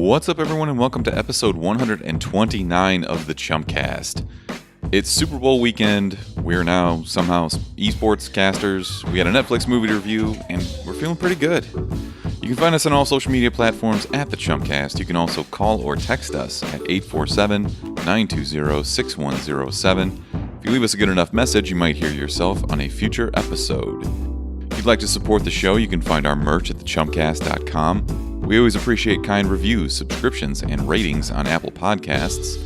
What's up, everyone, and welcome to episode 129 of the Chumpcast. It's Super Bowl weekend. We're now somehow eSports casters. We had a Netflix movie to review, and we're feeling pretty good. You can find us on all social media platforms at the Chumpcast. You can also call or text us at 847-920-6107. If you leave us a good enough message, you might hear yourself on a future episode. If you'd like to support the show, you can find our merch at thechumpcast.com. We always appreciate kind reviews, subscriptions, and ratings on Apple Podcasts.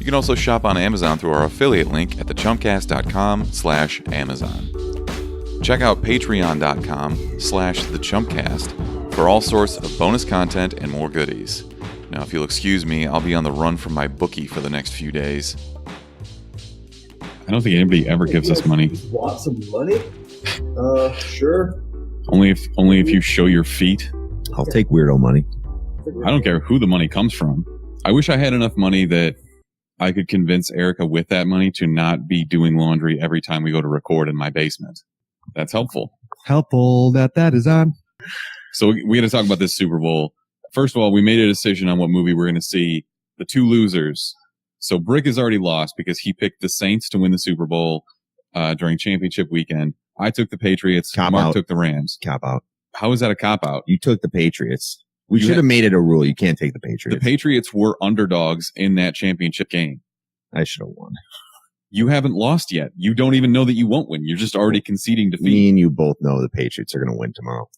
You can also shop on Amazon through our affiliate link at thechumpcast.com/Amazon. Check out patreon.com/thechumpcast for all sorts of bonus content and more goodies. Now, if you'll excuse me, I'll be on the run from my bookie for the next few days. I don't think anybody ever gives us money. Want some money? Sure. Only if you show your feet. I'll take weirdo money. I don't care who the money comes from. I wish I had enough money that I could convince Erica with that money to not be doing laundry every time we go to record in my basement. That's helpful. Helpful that is on. So we got to talk about this Super Bowl. First of all, we made a decision on what movie we're going to see. The two losers. So Brick has already lost because he picked the Saints to win the Super Bowl during championship weekend. I took the Patriots. Mark took the Rams. Cop out. How is that a cop-out? You took the Patriots. We should have made it a rule. You can't take the Patriots. The Patriots were underdogs in that championship game. I should have won. You haven't lost yet. You don't even know that you won't win. You're just already conceding defeat. Me and you both know the Patriots are going to win tomorrow.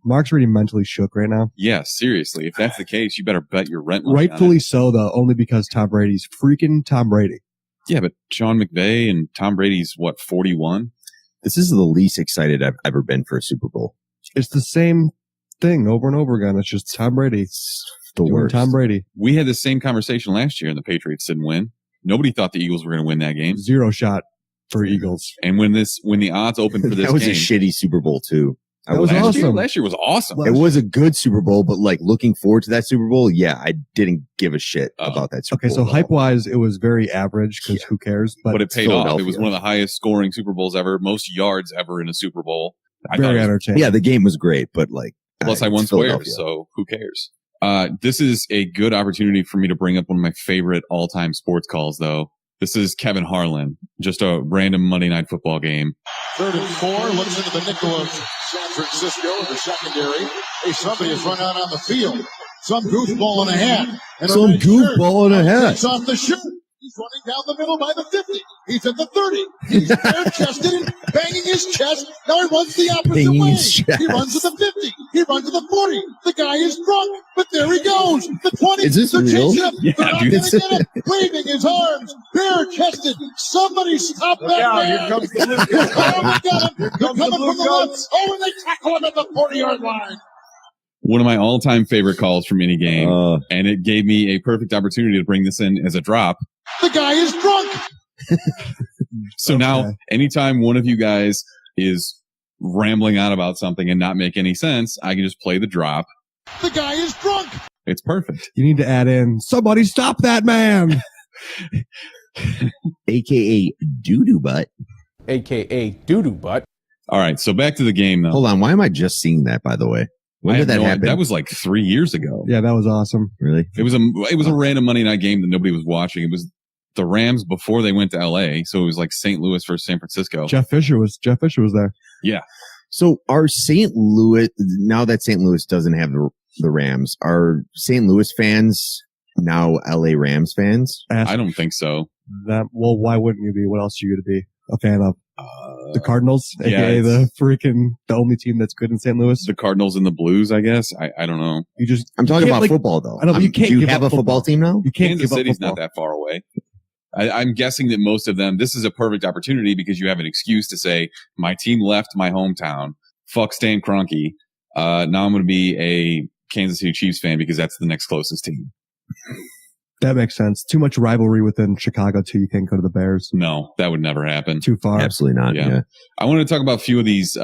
Mark's really mentally shook right now. Yeah, seriously. If that's the case, you better bet your rent money Rightfully so, though, only because Tom Brady's freaking Tom Brady. Yeah, but Sean McVay and Tom Brady's, 41? This is the least excited I've ever been for a Super Bowl. It's the same thing over and over again. It's just Tom Brady. It's the worst. Tom Brady. We had the same conversation last year and the Patriots didn't win. Nobody thought the Eagles were going to win that game. Zero shot for Eagles. And when the odds opened for this game. That was a shitty Super Bowl too. That was awesome. Last year was awesome. It was a good Super Bowl, but like looking forward to that Super Bowl, yeah, I didn't give a shit about that Super Bowl. Okay, so hype-wise, it was very average because who cares? But it paid off. It was one of the highest scoring Super Bowls ever, most yards ever in a Super Bowl. Very entertaining. Yeah, the game was great, but like. Plus, I won squares, so who cares? This is a good opportunity for me to bring up one of my favorite all-time sports calls, though. This is Kevin Harlan, just a random Monday Night Football game. 3rd and 4, looks into the nickel of San Francisco in the secondary. Hey, somebody has run out on the field. Some goofball in the hat. Some goofball in the hat. It's off the shirt. He's running down the middle by the 50. He's at the 30. He's bare-chested and banging his chest. Now he runs the opposite way. He runs to the 50. He runs to the 40. The guy is drunk, but there he goes. The 20. Is this real? Yeah, they're not going to get him. Waving his arms. Bare-chested. Somebody stop that man. Here comes the blue Oh, we got him. They're coming from the left. Oh, and they tackle him at the 40-yard line. One of my all-time favorite calls from any game, and it gave me a perfect opportunity to bring this in as a drop. The guy is drunk. So now, anytime one of you guys is rambling on about something and not make any sense, I can just play the drop. The guy is drunk. It's perfect. You need to add in, somebody stop that man. AKA doo-doo butt. AKA doo-doo butt. All right, so back to the game, though. Hold on, why am I just seeing that, by the way? When did that happen? That was like 3 years ago. Yeah, that was awesome. Really? It was a random Monday night game that nobody was watching. It was the Rams before they went to LA, so it was like St. Louis versus San Francisco. Jeff Fisher was there. Yeah. So are St. Louis, now that St. Louis doesn't have the Rams, are St. Louis fans now LA Rams fans? I don't think so. Well, why wouldn't you be? What else are you going to be a fan of? The Cardinals, aka the only team that's good in St. Louis. The Cardinals and the Blues, I guess. I don't know. I'm talking about football, though. I know, but you can't. Do you have a football team now? You can't. Kansas City's not that far away. I'm guessing that most of them. This is a perfect opportunity because you have an excuse to say, "My team left my hometown. Fuck Stan Kroenke. Now I'm going to be a Kansas City Chiefs fan because that's the next closest team." That makes sense. Too much rivalry within Chicago, too. You can't go to the Bears. No, that would never happen. Too far. Absolutely not. Yeah. I want to talk about a few of these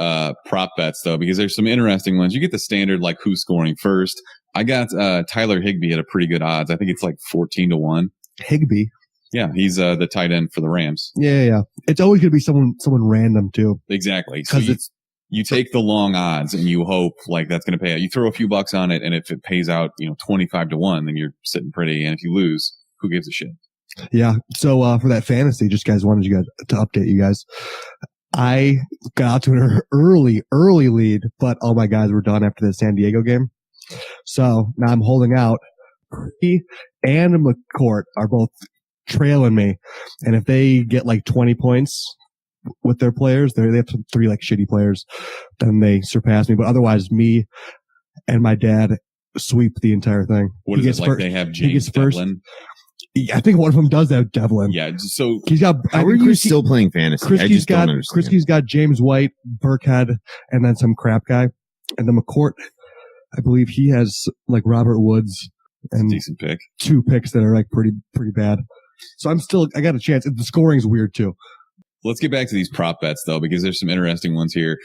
prop bets, though, because there's some interesting ones. You get the standard, like who's scoring first. I got Tyler Higbee at a pretty good odds. I think it's like 14-1. Higbee? Yeah, he's the tight end for the Rams. Yeah. It's always going to be someone random, too. Exactly. Because You take the long odds and you hope like that's going to pay out. You throw a few bucks on it, and if it pays out, 25-1, then you're sitting pretty. And if you lose, who gives a shit? Yeah. So for that fantasy, just wanted you guys to update you guys. I got out to an early lead, but all my guys were done after the San Diego game. So now I'm holding out. He and McCourt are both trailing me. And if they get like 20 points with their players, they have some 3 like shitty players, then they surpass me. But otherwise, me and my dad sweep the entire thing. What is it like? They have James Devlin? I think one of them does have Devlin. Yeah. So he's got. How are you still playing fantasy? Krisky's got James White, Burkhead, and then some crap guy. And then McCourt, I believe he has like Robert Woods and decent pick. 2 picks that are like pretty bad. So I got a chance. The scoring's weird too. Let's get back to these prop bets though, because there's some interesting ones here.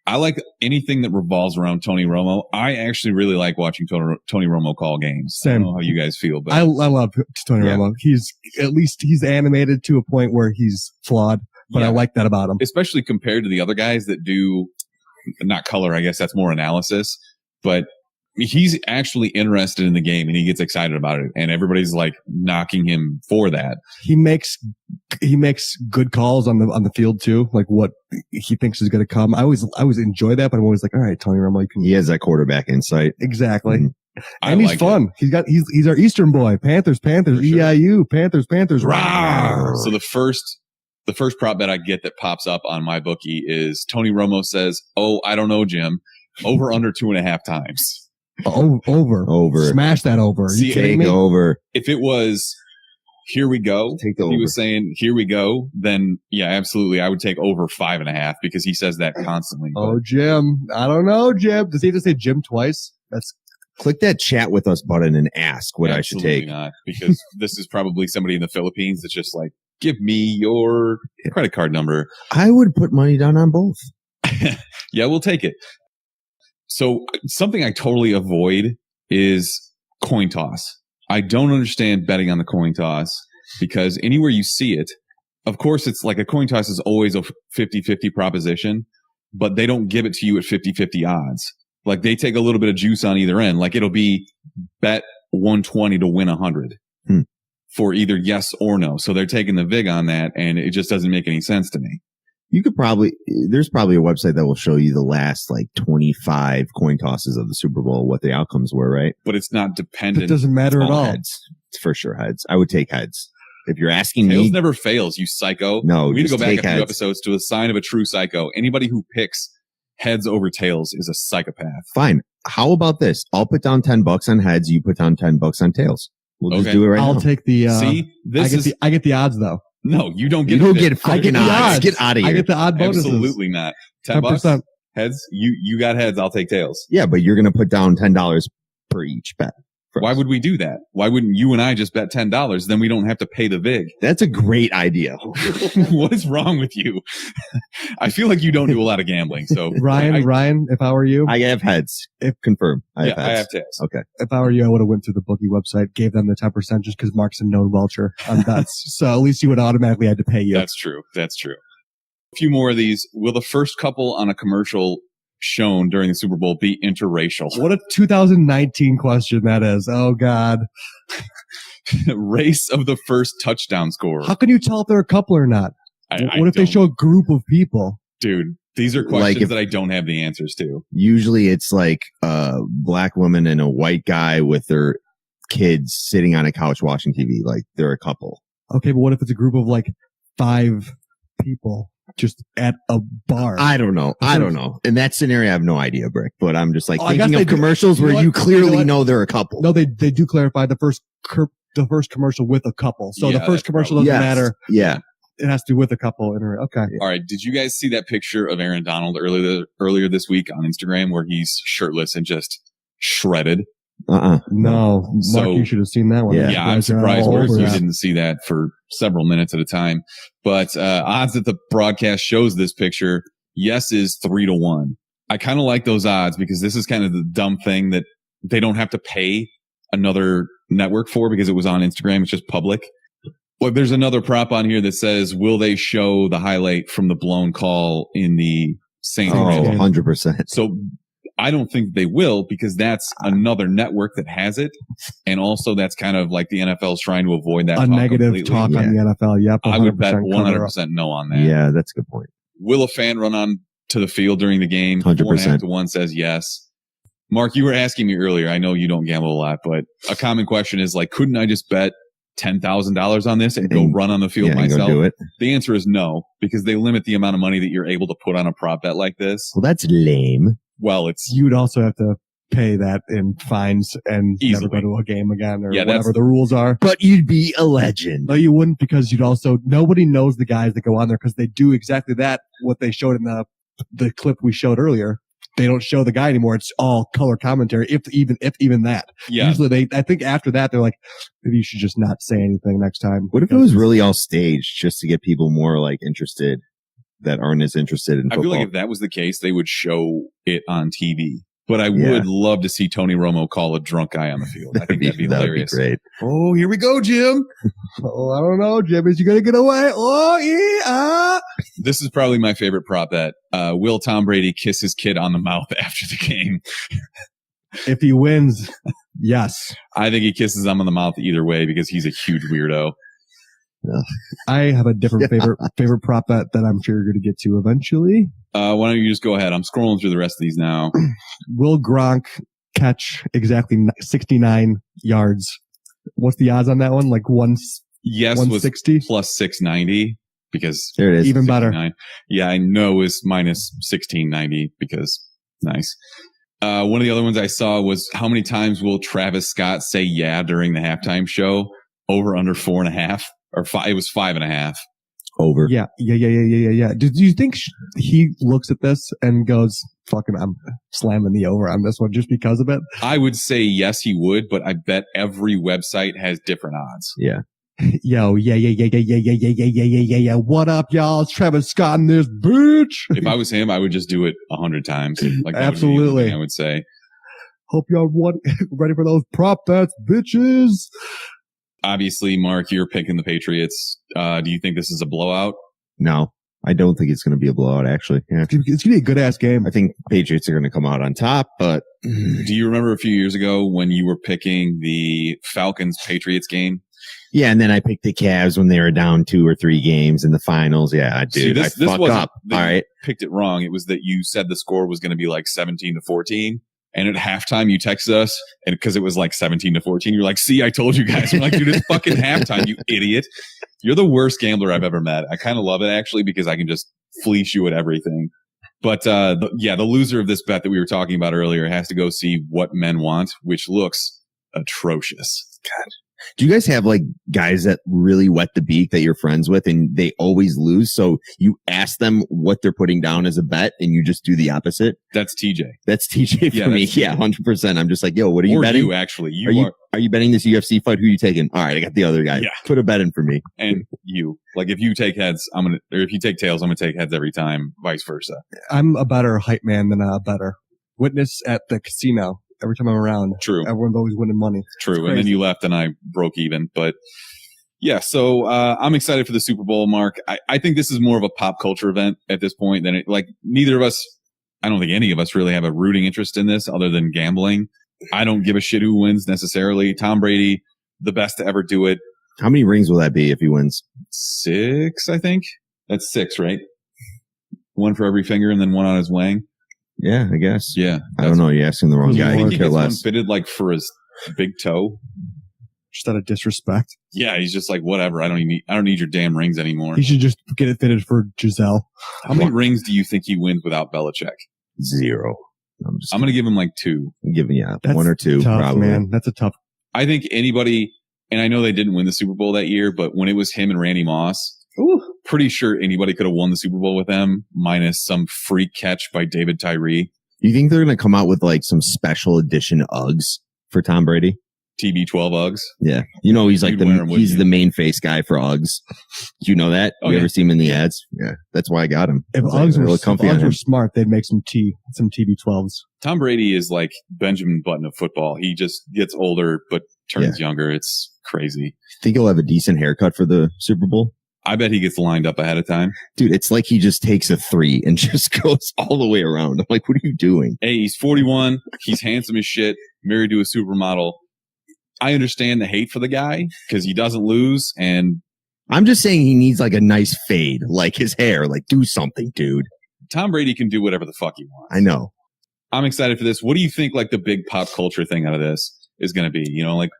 I like anything that revolves around Tony Romo. I actually really like watching Tony Romo call games. Same. I don't know how you guys feel, but I love Tony Romo. He's animated to a point where he's flawed, but I like that about him. Especially compared to the other guys that do not color. I guess that's more analysis, but he's actually interested in the game and he gets excited about it, and everybody's like knocking him for that. He makes good calls on the field too, like what he thinks is going to come. I always enjoy that, but I'm always like, all right, Tony Romo, he has that quarterback insight. Exactly. Mm-hmm. And he's fun. It. He's our Eastern boy. Panthers, sure. EIU, Panthers. Rawr. So the first prop bet I get that pops up on my bookie is Tony Romo says, "Oh, I don't know, Jim. Over under 2.5 times." Over. Smash that over. See, take over. If it was, here we go. Take the over. He was saying, here we go. Then yeah, absolutely. I would take over 5.5 because he says that constantly. Oh, Jim. I don't know, Jim. Does he just say Jim twice? Click that chat with us button and ask what I should take. Not, because this is probably somebody in the Philippines that's just like, give me your credit card number. I would put money down on both. Yeah, we'll take it. So something I totally avoid is coin toss. I don't understand betting on the coin toss because anywhere you see it, of course, it's like a coin toss is always a 50-50 proposition, but they don't give it to you at 50-50 odds. Like they take a little bit of juice on either end. Like it'll be bet 120 to win 100 for either yes or no. So they're taking the vig on that, and it just doesn't make any sense to me. There's probably a website that will show you the last like 25 coin tosses of the Super Bowl, what the outcomes were, right? But it's not dependent. It doesn't matter at all. Heads. It's for sure heads. I would take heads. If you're asking Tails me. never fails, you psycho. No, we need to go back a few heads. episodes to a sign of a true psycho. Anybody who picks heads over tails is a psychopath. Fine. How about this? I'll put down $10 on heads. You put down $10 on tails. We'll just do it right now. I'll take the, See, I get the odds though. No, you don't get. You don't get fucking odds. Get out of here. I get the odd bonuses. Absolutely not. $10 heads. You got heads. I'll take tails. Yeah, but you're going to put down $10 per each bet. Why would we do that? Why wouldn't you and I just bet $10? Then we don't have to pay the vig. That's a great idea. What is wrong with you? I feel like you don't do a lot of gambling. So Ryan, if I were you, I have heads. Confirm. I have tails. Okay. If I were you, I would have went through the bookie website, gave them the 10% just because Mark's a known welcher on bets. So at least you would automatically had to pay you. That's true. A few more of these. Will the first couple on a commercial shown during the Super Bowl be interracial? What a 2019 question that is. Oh God. Race of the first touchdown scorer. How can you tell if they're a couple or not? What if they show a group of people? Dude, these are questions that I don't have the answers to. Usually it's like a black woman and a white guy with their kids sitting on a couch watching TV. Like they're a couple. Okay, but what if it's a group of like 5 people just at a bar? I don't know. In that scenario, I have no idea, Brick, but I'm just like thinking of do. commercials where you clearly know they're a couple. No, they do clarify the first commercial with a couple. So the first commercial doesn't matter. Yeah. It has to do with a couple. Okay. All right. Did you guys see that picture of Aaron Donald earlier this week on Instagram where he's shirtless and just shredded? No. So, Mark, you should have seen that one. Yeah, I'm surprised you didn't see that for several minutes at a time. But odds that the broadcast shows this picture, yes is 3-1. I kind of like those odds because this is kind of the dumb thing that they don't have to pay another network for because it was on Instagram. It's just public. Well, there's another prop on here that says, will they show the highlight from the blown call in the Saints. Oh, Rams. 100%. So I don't think they will, because that's another network that has it. And also that's kind of like the NFL's trying to avoid that A talk negative completely. talk on the NFL. Yep. I would bet 100% 100% no on that. Yeah, that's a good point. Will a fan run on to the field during the game? 100%. 4.5 to 1 says yes. Mark, you were asking me earlier. I know you don't gamble a lot, but a common question is like, couldn't I just bet $10,000 on this and go run on the field and myself? go do it. The answer is no, because they limit the amount of money that you're able to put on a prop bet like this. Well, that's lame. Well, it's You'd also have to pay that in fines and Easily. never go to a game again or Yeah, that's- whatever the rules are. But you'd be a legend. No, you wouldn't, because you'd also, nobody knows the guys that go on there because they do exactly that. What they showed in the clip we showed earlier. They don't show the guy anymore. It's all color commentary, if even that. yeah. Usually I think after that, they're like, maybe you should just not say anything next time. What if it was really all staged just to get people more like interested that aren't as interested in I football? feel like if that was the case, they would show it on TV. But I Yeah. would love to see Tony Romo call a drunk guy on the field. I think that'd be hilarious. great. Oh, here we go, Jim. Oh, I don't know, Jim. Is you going to get away? Oh, yeah. This is probably my favorite prop bet. Will Tom Brady kiss his kid on the mouth after the game? If he wins, yes. I think he kisses him on the mouth either way, because he's a huge weirdo. I have a different favorite prop bet that I'm sure you're going to get to eventually. Why don't you just go ahead? I'm scrolling through the rest of these now. Will Gronk catch exactly 69 yards? What's the odds on that one? Like Yes was 160? plus 690, because There it is. Even better. 69. Yeah, I know is minus 1690, because nice. One of the other ones I saw was, how many times will Travis Scott say yeah during the halftime show? Over under 4.5 or 5. It was 5.5. Over. Yeah. Do you think he looks at this and goes, fucking, I'm slamming the over on this one just because of it? I would say yes, he would, but I bet every website has different odds. Yeah. Yo, yeah. What up, y'all? It's Travis Scott in this bitch. If I was him, I would just do it 100 times. Like that Absolutely. would be the only thing I would say. Hope y'all ready for those prop bets, bitches. Obviously, Mark, you're picking the Patriots. Do you think this is a blowout? No, I don't think it's going to be a blowout, actually. Yeah. It's going to be a good ass game. I think Patriots are going to come out on top, but Do you remember a few years ago when you were picking the Falcons-Patriots game? yeah. And then I picked the Cavs when they were down 2 or 3 games in the finals. Yeah, See, dude, I fucked wasn't up. that All you right. picked it wrong. It was that you said the score was going to be like 17-14. And at halftime, you texted us, and because it was like 17-14, you're like, see, I told you guys. I'm like, dude, it's fucking halftime, you idiot. You're the worst gambler I've ever met. I kind of love it, actually, because I can just fleece you at everything. But the loser of this bet that we were talking about earlier has to go see What Men Want, which looks atrocious. God. Do you guys have like guys that really wet the beak that you're friends with and they always lose? So you ask them what they're putting down as a bet and you just do the opposite? That's TJ. That's TJ for Yeah, me. that's TJ. Yeah, 100%. I'm just like, yo, what are you Or betting? you, actually. Are you betting this UFC fight? Who are you taking? All right, I got the other guy. Yeah. Put a bet in for me. And you. Like, if you take heads, or if you take tails, I'm going to take heads every time, vice versa. I'm a better hype man than a better. Witness at the casino. Every time I'm around, True. everyone's always winning money. True. It's And then crazy. you left and I broke even. But yeah, so I'm excited for the Super Bowl, Mark. I think this is more of a pop culture event at this point than it, like, neither of us, I don't think any of us really have a rooting interest in this other than gambling. I don't give a shit who wins necessarily. Tom Brady, the best to ever do it. How many rings will that be if he wins? 6, I think. That's 6, right? 1 for every finger and then 1 on his wang. Yeah, I guess. Yeah. I don't know. You're asking the wrong guy. I I think could he care gets one less. fitted like for his big toe. Just out of disrespect. Yeah, he's just like, whatever. I don't need your damn rings anymore. He should just get it fitted for Giselle. How many rings do you think he wins without Belichick? 0. I'm going to give him like 2. Giving That's 1 or 2, tough, probably. man. That's a tough. I think anybody, and I know they didn't win the Super Bowl that year, but when it was him and Randy Moss, pretty sure anybody could have won the Super Bowl with them, minus some freak catch by David Tyree. You think they're going to come out with like some special edition Uggs for Tom Brady? TB12 Uggs. Yeah. You know, he's like You'd wear 'em, wouldn't he's you? the main face guy for Uggs. Do you know that? Oh, You yeah. ever see him in the ads? Yeah. That's why I got him. If I was like, Uggs they're were, really if comfy on Uggs were him. smart, they'd make some TB12s. Tom Brady is like Benjamin Button of football. He just gets older, but turns younger. It's crazy. Think he'll have a decent haircut for the Super Bowl? I bet he gets lined up ahead of time. Dude, it's like he just takes a 3 and just goes all the way around. I'm like, what are you doing? Hey, he's 41. He's handsome as shit. Married to a supermodel. I understand the hate for the guy because he doesn't lose. And I'm just saying he needs like a nice fade, like his hair. Like, do something, dude. Tom Brady can do whatever the fuck he wants. I know. I'm excited for this. What do you think like the big pop culture thing out of this is going to be? You know, like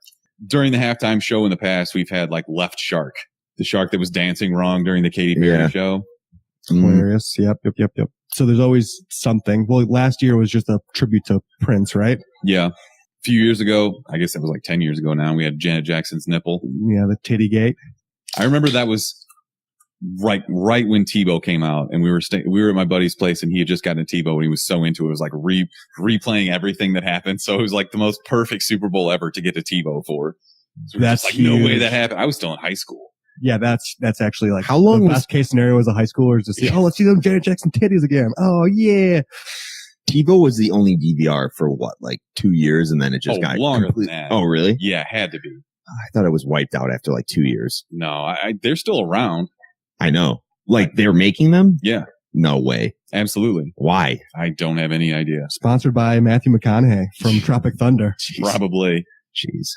during the halftime show in the past, we've had like Left Shark, the shark that was dancing wrong during the Katy Perry show. Hilarious. Yep. So there's always something. Well, last year was just a tribute to Prince, right? Yeah. A few years ago, I guess it was like 10 years ago now, we had Janet Jackson's nipple. Yeah, the titty gate. I remember that was right when Tebow came out, and we were at my buddy's place, and he had just gotten a Tebow, and he was so into it. It was like replaying everything that happened. So it was like the most perfect Super Bowl ever to get to Tebow for. So That's like, huge. no way that happened. I was still in high school. Yeah, that's actually like How long the was- best case scenario as a high schooler is to see, let's see them Janet Jackson titties again. Oh yeah. Tebow was the only DVR for what, like 2 years, and then it just got longer than that. Oh, really? Yeah, had to be. I thought it was wiped out after like 2 years. No, they're still around. I know. Like they're making them? Yeah, No way. absolutely. Why? I don't have any idea. Sponsored by Matthew McConaughey from Tropic Thunder. Probably. Jeez.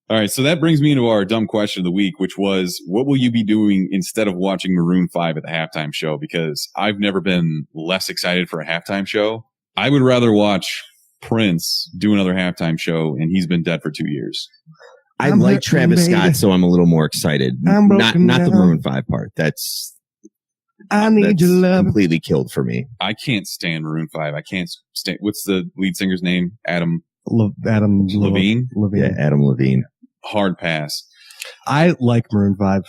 All right, so that brings me into our dumb question of the week, which was, what will you be doing instead of watching Maroon 5 at the halftime show? Because I've never been less excited for a halftime show. I would rather watch Prince do another halftime show, and he's been dead for 2 years. I I'm like hurting, Travis baby. Scott, so I'm a little more excited. I'm Not broken the down. Maroon 5 part. That's Need your love. completely killed for me. I can't stand Maroon 5. I can't stand, what's the lead singer's name? Adam Adam Levine? Yeah, Adam Levine. Hard pass. I like Maroon 5.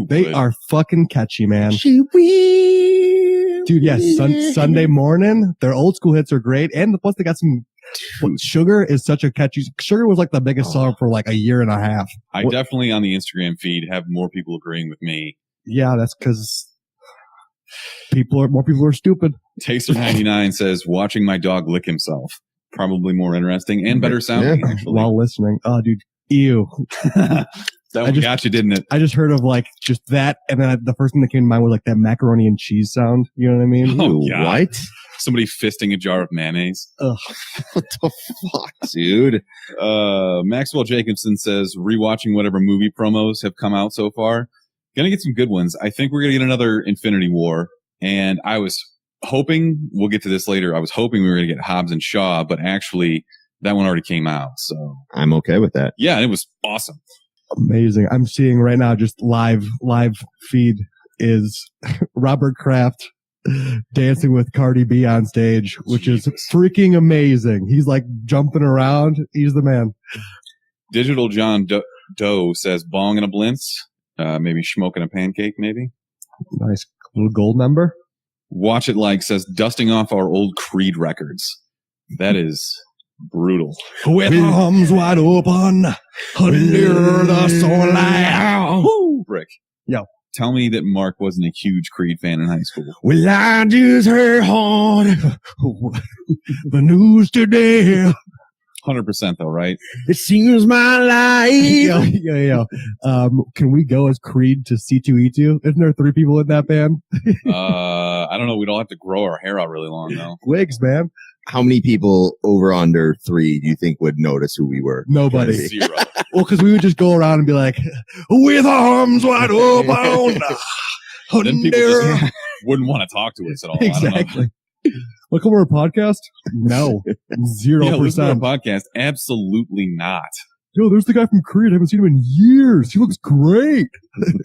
They would. are fucking catchy, man. She will. Dude, yes, Sunday morning, their old school hits are great. And plus they got some, Sugar is such a catchy, Sugar was like the biggest song for like a year and a half. I definitely on the Instagram feed have more people agreeing with me. Yeah, that's because more people are stupid. Taster99 says, watching my dog lick himself. Probably more interesting and better sounding, Yeah. actually. While listening. Oh, dude, ew. That one got you, didn't it? I just heard of like just that, and then the first thing that came to mind was like that macaroni and cheese sound. You know what I mean? Oh, Ew, God. what? Somebody fisting a jar of mayonnaise. Ugh. What the fuck, dude? Maxwell Jacobson says, rewatching whatever movie promos have come out so far. Gonna get some good ones. I think we're gonna get another Infinity War. And I was hoping, we'll get to this later, I was hoping we were gonna get Hobbs and Shaw, but actually that one already came out. So I'm okay with that. yeah, it was awesome. Amazing. I'm seeing right now just live feed is Robert Kraft dancing with Cardi B on stage, which is freaking amazing. He's like jumping around. He's the man. Digital John Doe says, bong and a blintz. Maybe smoking a pancake, maybe. Nice little gold number. Watch It Like says, dusting off our old Creed records. That is brutal. With arms wide open under the sunlight. Woo! Rick. Yo. Tell me that Mark wasn't a huge Creed fan in high school. Well, I just heard hard the news today. 100% though, right? It seems my life. Yo. Can we go as Creed to C2E2? Isn't there 3 people in that band? I don't know. We'd all have to grow our hair out really long though. Wigs, man. How many people over under 3 do you think would notice who we were? Nobody. 0. Well, because we would just go around and be like, with arms wide open. Then people just wouldn't want to talk to us at all. I don't know. Exactly. Look over a podcast? No. 0%. Yeah, listen to our podcast. Absolutely not. Yo, there's the guy from Creed. I haven't seen him in years. He looks great.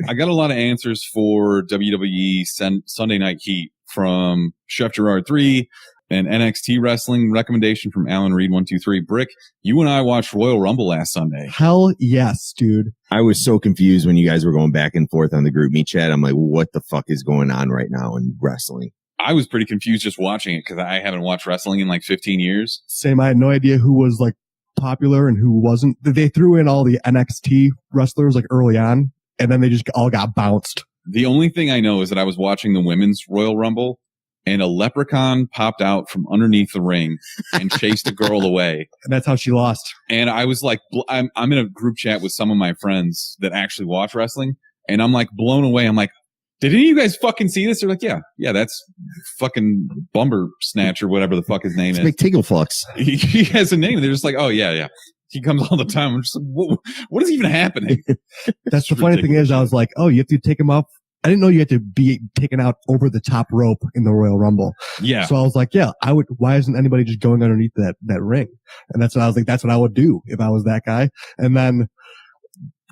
I got a lot of answers for WWE Sunday Night Heat from Chef Gerard 3 and NXT Wrestling recommendation from Alan Reed 123. Brick, you and I watched Royal Rumble last Sunday. Hell yes, dude. I was so confused when you guys were going back and forth on the group meet chat. I'm like, what the fuck is going on right now in wrestling? I was pretty confused just watching it because I haven't watched wrestling in like 15 years. Same. I had no idea who was like popular and who wasn't. They threw in all the NXT wrestlers like early on, and then they just all got bounced. The only thing I know is that I was watching the women's Royal Rumble and a leprechaun popped out from underneath the ring and chased a girl away. And that's how she lost. And I was like, I'm in a group chat with some of my friends that actually watch wrestling, and I'm like blown away. I'm like, Did any of you guys fucking see this? They're like, yeah, that's fucking Bumber Snatch or whatever the fuck his name It's is. McTiggleflux. He has a name. They're just like, oh, yeah. He comes all the time. I'm just like, what is even happening? That's the funny thing is, I was like, oh, you have to take him off. I didn't know you had to be taken out over the top rope in the Royal Rumble. Yeah. So I was like, yeah, I would. Why isn't anybody just going underneath that ring? And that's what I was like. That's what I would do if I was that guy. And then,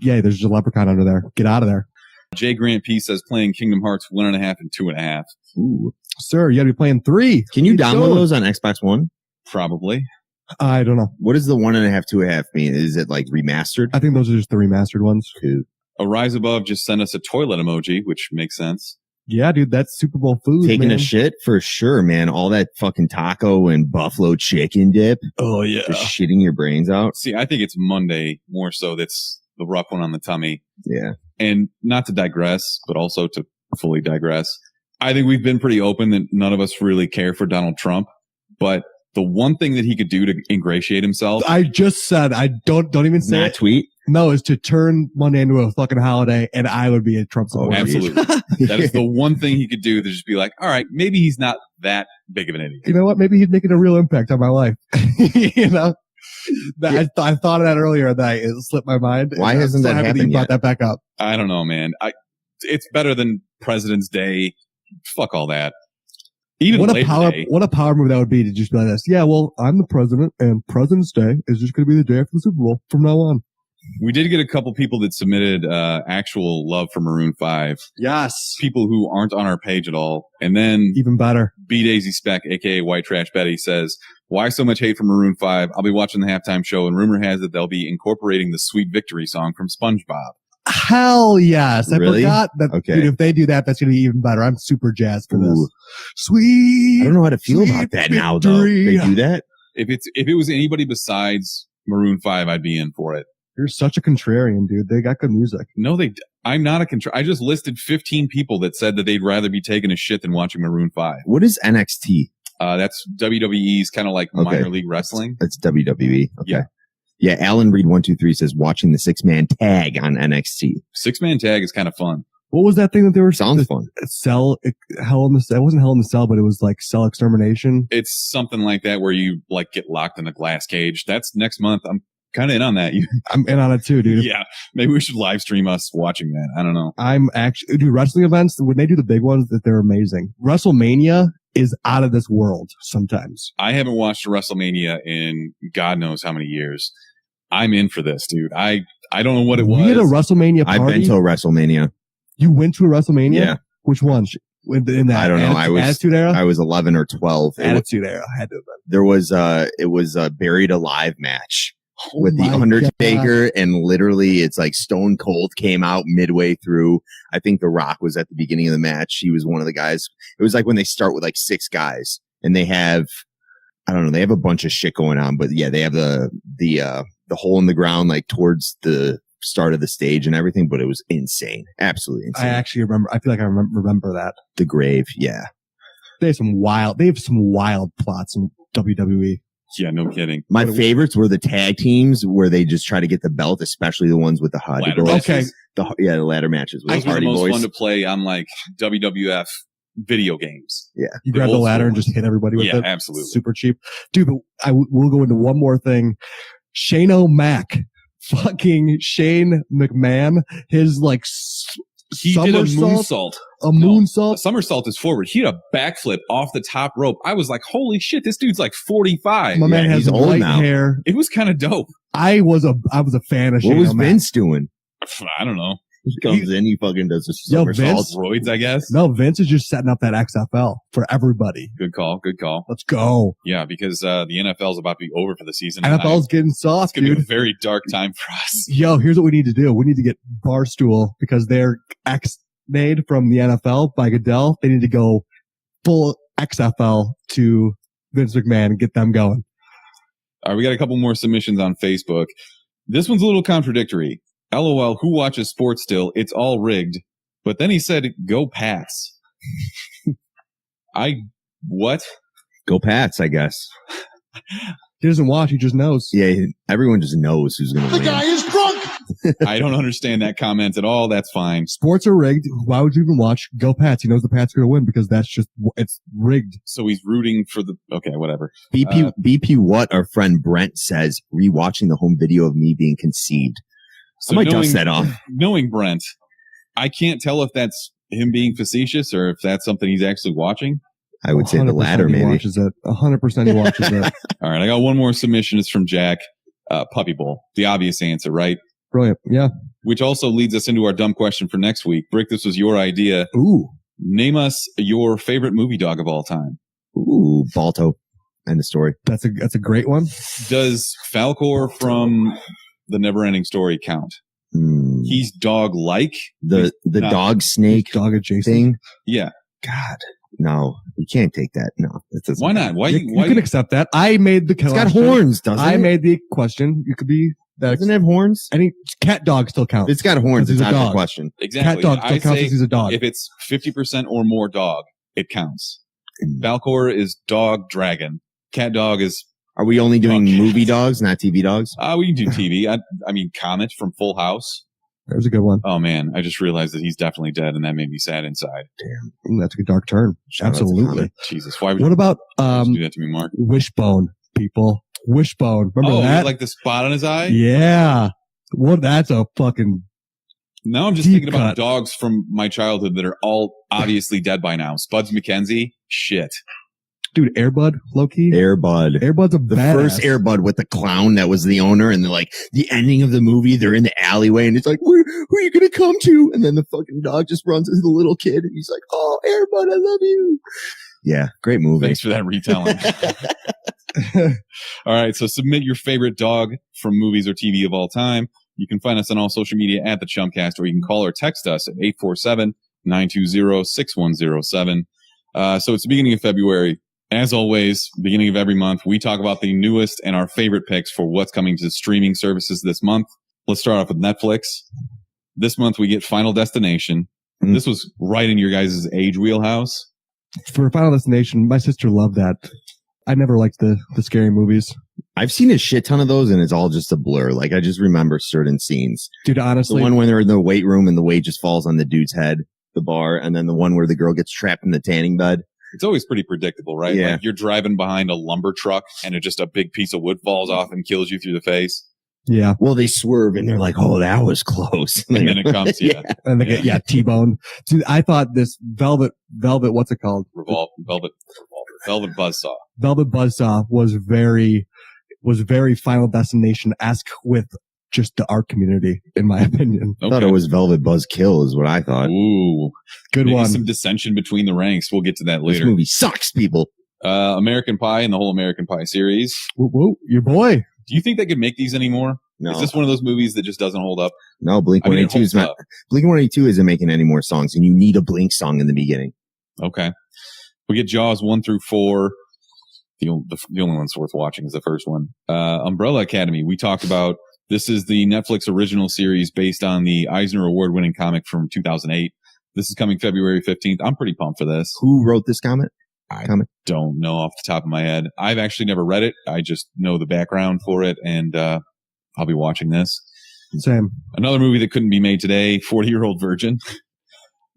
yeah, there's just a leprechaun under there. Get out of there. Jay Grant P says playing Kingdom Hearts 1.5 and 2.5. Ooh. Sir, you got to be playing 3. Can you Keep download going. those on Xbox One? Probably. I don't know. What does the 1.5, 2.5 mean? Is it like remastered? I think those are just the remastered ones. Cool. A Rise Above just sent us a toilet emoji, which makes sense. Yeah, dude, that's Super Bowl food. Taking man. a shit for sure, man. All that fucking taco and buffalo chicken dip. Oh, yeah. Just shitting your brains out. See, I think it's Monday more so. That's the rough one on the tummy. Yeah. And not to digress, but also to fully digress. I think we've been pretty open that none of us really care for Donald Trump, but the one thing that he could do to ingratiate himself. I just said, I don't even say Not it. tweet. No, is to turn Monday into a fucking holiday, and I would be a Trump supporter. Absolutely. That is the one thing he could do to just be like, all right, maybe he's not that big of an idiot. You know what? Maybe he's making a real impact on my life. You know, I thought of that earlier, and it slipped my mind. Why and hasn't I'm so that happy happened you yet? brought that back up. I don't know, man. It's better than President's Day. Fuck all that. Even What Labor Day. a power move that would be to just be like this. Yeah, well, I'm the president, and President's Day is just going to be the day after the Super Bowl from now on. We did get a couple people that submitted actual love for Maroon 5. Yes. People who aren't on our page at all. And then Even better. B Daisy Speck, aka White Trash Betty, says, why so much hate for Maroon 5? I'll be watching the halftime show, and rumor has it they'll be incorporating the Sweet Victory song from SpongeBob. Hell yes. I Really? forgot that. Okay. Dude, if they do that, that's going to be even better. I'm super jazzed for Ooh. this. Sweet. I don't know how to feel Sweet about that now, though. victory. They do that? If it was anybody besides Maroon 5, I'd be in for it. You're such a contrarian, dude. They got good music. No, I'm not a I just listed 15 people that said that they'd rather be taking a shit than watching Maroon 5. What is NXT? That's WWE's kind of like Okay. minor league wrestling. That's WWE. Okay. Yeah. Yeah. Alan Reed 123 says watching the 6-man tag on NXT. 6-man tag is kind of fun. What was that thing that they were Sounds fun. Hell in the Cell? It wasn't Hell in the Cell, but it was like Cell Extermination. It's something like that where you like get locked in a glass cage. That's next month. I'm kind of in on that. I'm in on it too, dude. Yeah. Maybe we should live stream us watching that. I don't know. I'm actually, dude, wrestling events, when they do the big ones, that they're amazing. WrestleMania is out of this world sometimes. I haven't watched a WrestleMania in God knows how many years. I'm in for this, dude. I don't know what it was. We had a WrestleMania party. I've been to a WrestleMania. You went to a WrestleMania? Yeah. Which one? In that I don't know. Attitude Era? I was 11 or 12. Attitude Era had to have been. There was it was a Buried Alive match with the my Undertaker, and literally it's like Stone Cold came out midway through. I think The Rock was at the beginning of the match. He was one of the guys. It was like when they start with like 6 guys, and they have, I don't know, they have a bunch of shit going on, but yeah, they have the hole in the ground like towards the start of the stage and everything, but it was insane. Absolutely insane. I actually remember. I feel like I remember that. The grave. Yeah. They have some wild plots in WWE. Yeah, no kidding. My favorites were the tag teams where they just try to get the belt, especially the ones with the Hardy Ladder Boys. matches. Okay. The ladder matches with Those the were the Hardy most Boys. fun to play on like WWF video games. Yeah. You The grab the old ladder school and just hit everybody with Yeah, it. absolutely. Super cheap. Dude, but we'll go into one more thing. Shane O'Mac. Fucking Shane McMahon. His like He did a somersault. moonsault. A No, moonsault. a somersault is forward. He had a backflip off the top rope. I was like, holy shit, this dude's like 45. My man has he's old white now. hair. It was kind of dope. I was a fan of What Shane was O'Mac. Vince doing? I don't know. He comes in, he fucking does a Yo, somersault. Vince? Roids, I guess. No, Vince is just setting up that XFL for everybody. Good call. Good call. Let's go. Yeah, because the NFL's about to be over for the season. and NFL's getting soft, It's going to be a dude. very dark time for us. Yo, here's what we need to do. We need to get Barstool because they're ex-made from the NFL by Goodell. They need to go full XFL to Vince McMahon and get them going. All right, we got a couple more submissions on Facebook. This one's a little contradictory. LOL, who watches sports still? It's all rigged. But then he said, go Pats. What? Go Pats, I guess. He doesn't watch, he just knows. Yeah, everyone just knows who's going to The win. guy is drunk. I don't understand that comment at all. That's fine. Sports are rigged. Why would you even watch? Go Pats. He knows the Pats are going to win because it's rigged. So he's rooting for okay, whatever. BP what our friend Brent says, rewatching the home video of me being conceived. So I might dust that off. Knowing Brent, I can't tell if that's him being facetious or if that's something he's actually watching. I would say the latter, maybe. 100% he watches it. All right, I got one more submission. It's from Jack. Puppy Bowl. The obvious answer, right? Brilliant. Yeah. Which also leads us into our dumb question for next week. Brick, this was your idea. Ooh. Name us your favorite movie dog of all time. Ooh, Balto. End of story. That's a great one. Does Falcor from The Neverending Story count? He's dog-like. The dog snake dog adjacent thing. Yeah. God, no, you can't take that. No, why not? Why you can accept that. I made the question. It's got horns, doesn't it? I made the question. You could be. Doesn't it have horns? Any cat dog still counts. It's got horns. It's He's a not the dog. question. Exactly. Cat dog still counts because he's a dog. If it's 50% or more dog, it counts. Falcor is dog dragon. Cat dog is. Are we only doing movie dogs, not TV dogs? We can do TV. I mean, Comet from Full House. That was a good one. Oh man, I just realized that he's definitely dead, and that made me sad inside. Damn, that's a good dark turn. Absolutely. Jesus, why would what about you do that to me, Mark? Wishbone, people? Wishbone. Remember that? Like the spot on his eye? Yeah. Well, that's a fucking. Now I'm just thinking about dogs from my childhood that are all obviously dead by now. Spuds McKenzie, shit. Dude, Airbud, low-key. Airbud's a the badass. first Airbud with the clown that was the owner, and the ending of the movie, they're in the alleyway, and it's like, who are you gonna come to? And then the fucking dog just runs into the little kid, and he's like, oh, Airbud, I love you. Yeah, great movie. Thanks for that retelling. All right, so submit your favorite dog from movies or TV of all time. You can find us on all social media at the Chumpcast, or you can call or text us at 847-920-6107. So it's the beginning of February. As always, beginning of every month, we talk about the newest and our favorite picks for what's coming to streaming services this month. Let's start off with Netflix. This month we get Final Destination. This was right in your guys' age wheelhouse. For Final Destination, my sister loved that. I never liked the scary movies. I've seen a shit ton of those, and it's all just a blur. Like, I just remember certain scenes. Dude, honestly. The one when they're in the weight room and the weight just falls on the dude's head, the bar, and then the one where the girl gets trapped in the tanning bed. It's always pretty predictable, right? Yeah. Like you're driving behind a lumber truck and just a big piece of wood falls off and kills you through the face. Yeah. Well, they swerve and they're like, oh, that was close. And then it comes, yeah. And they get T-boned. Dude, I thought this Velvet, what's it called? Velvet Buzzsaw. Velvet Buzzsaw was very Final Destination-esque with just the art community, in my opinion. I thought it was Velvet Buzzkill is what I thought. Ooh. Good Maybe one. Some dissension between the ranks. We'll get to that later. This movie sucks, people. American Pie and the whole American Pie series. Whoa, your boy. Do you think they could make these anymore? No. Is this one of those movies that just doesn't hold up? No, Blink-182 is not. Blink-182 isn't making any more songs, and you need a Blink song in the beginning. Okay. We get Jaws 1 through 4. The only one's worth watching is the first one. Umbrella Academy. We talked about. This is the Netflix original series based on the Eisner Award-winning comic from 2008. This is coming February 15th. I'm pretty pumped for this. Who wrote this comic? I don't know off the top of my head. I've actually never read it. I just know the background for it, and I'll be watching this. Same. Another movie that couldn't be made today, 40-Year-Old Virgin.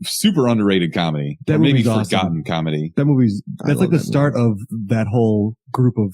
Super underrated comedy. That maybe movie's forgotten awesome. comedy. That's like the start of that whole group of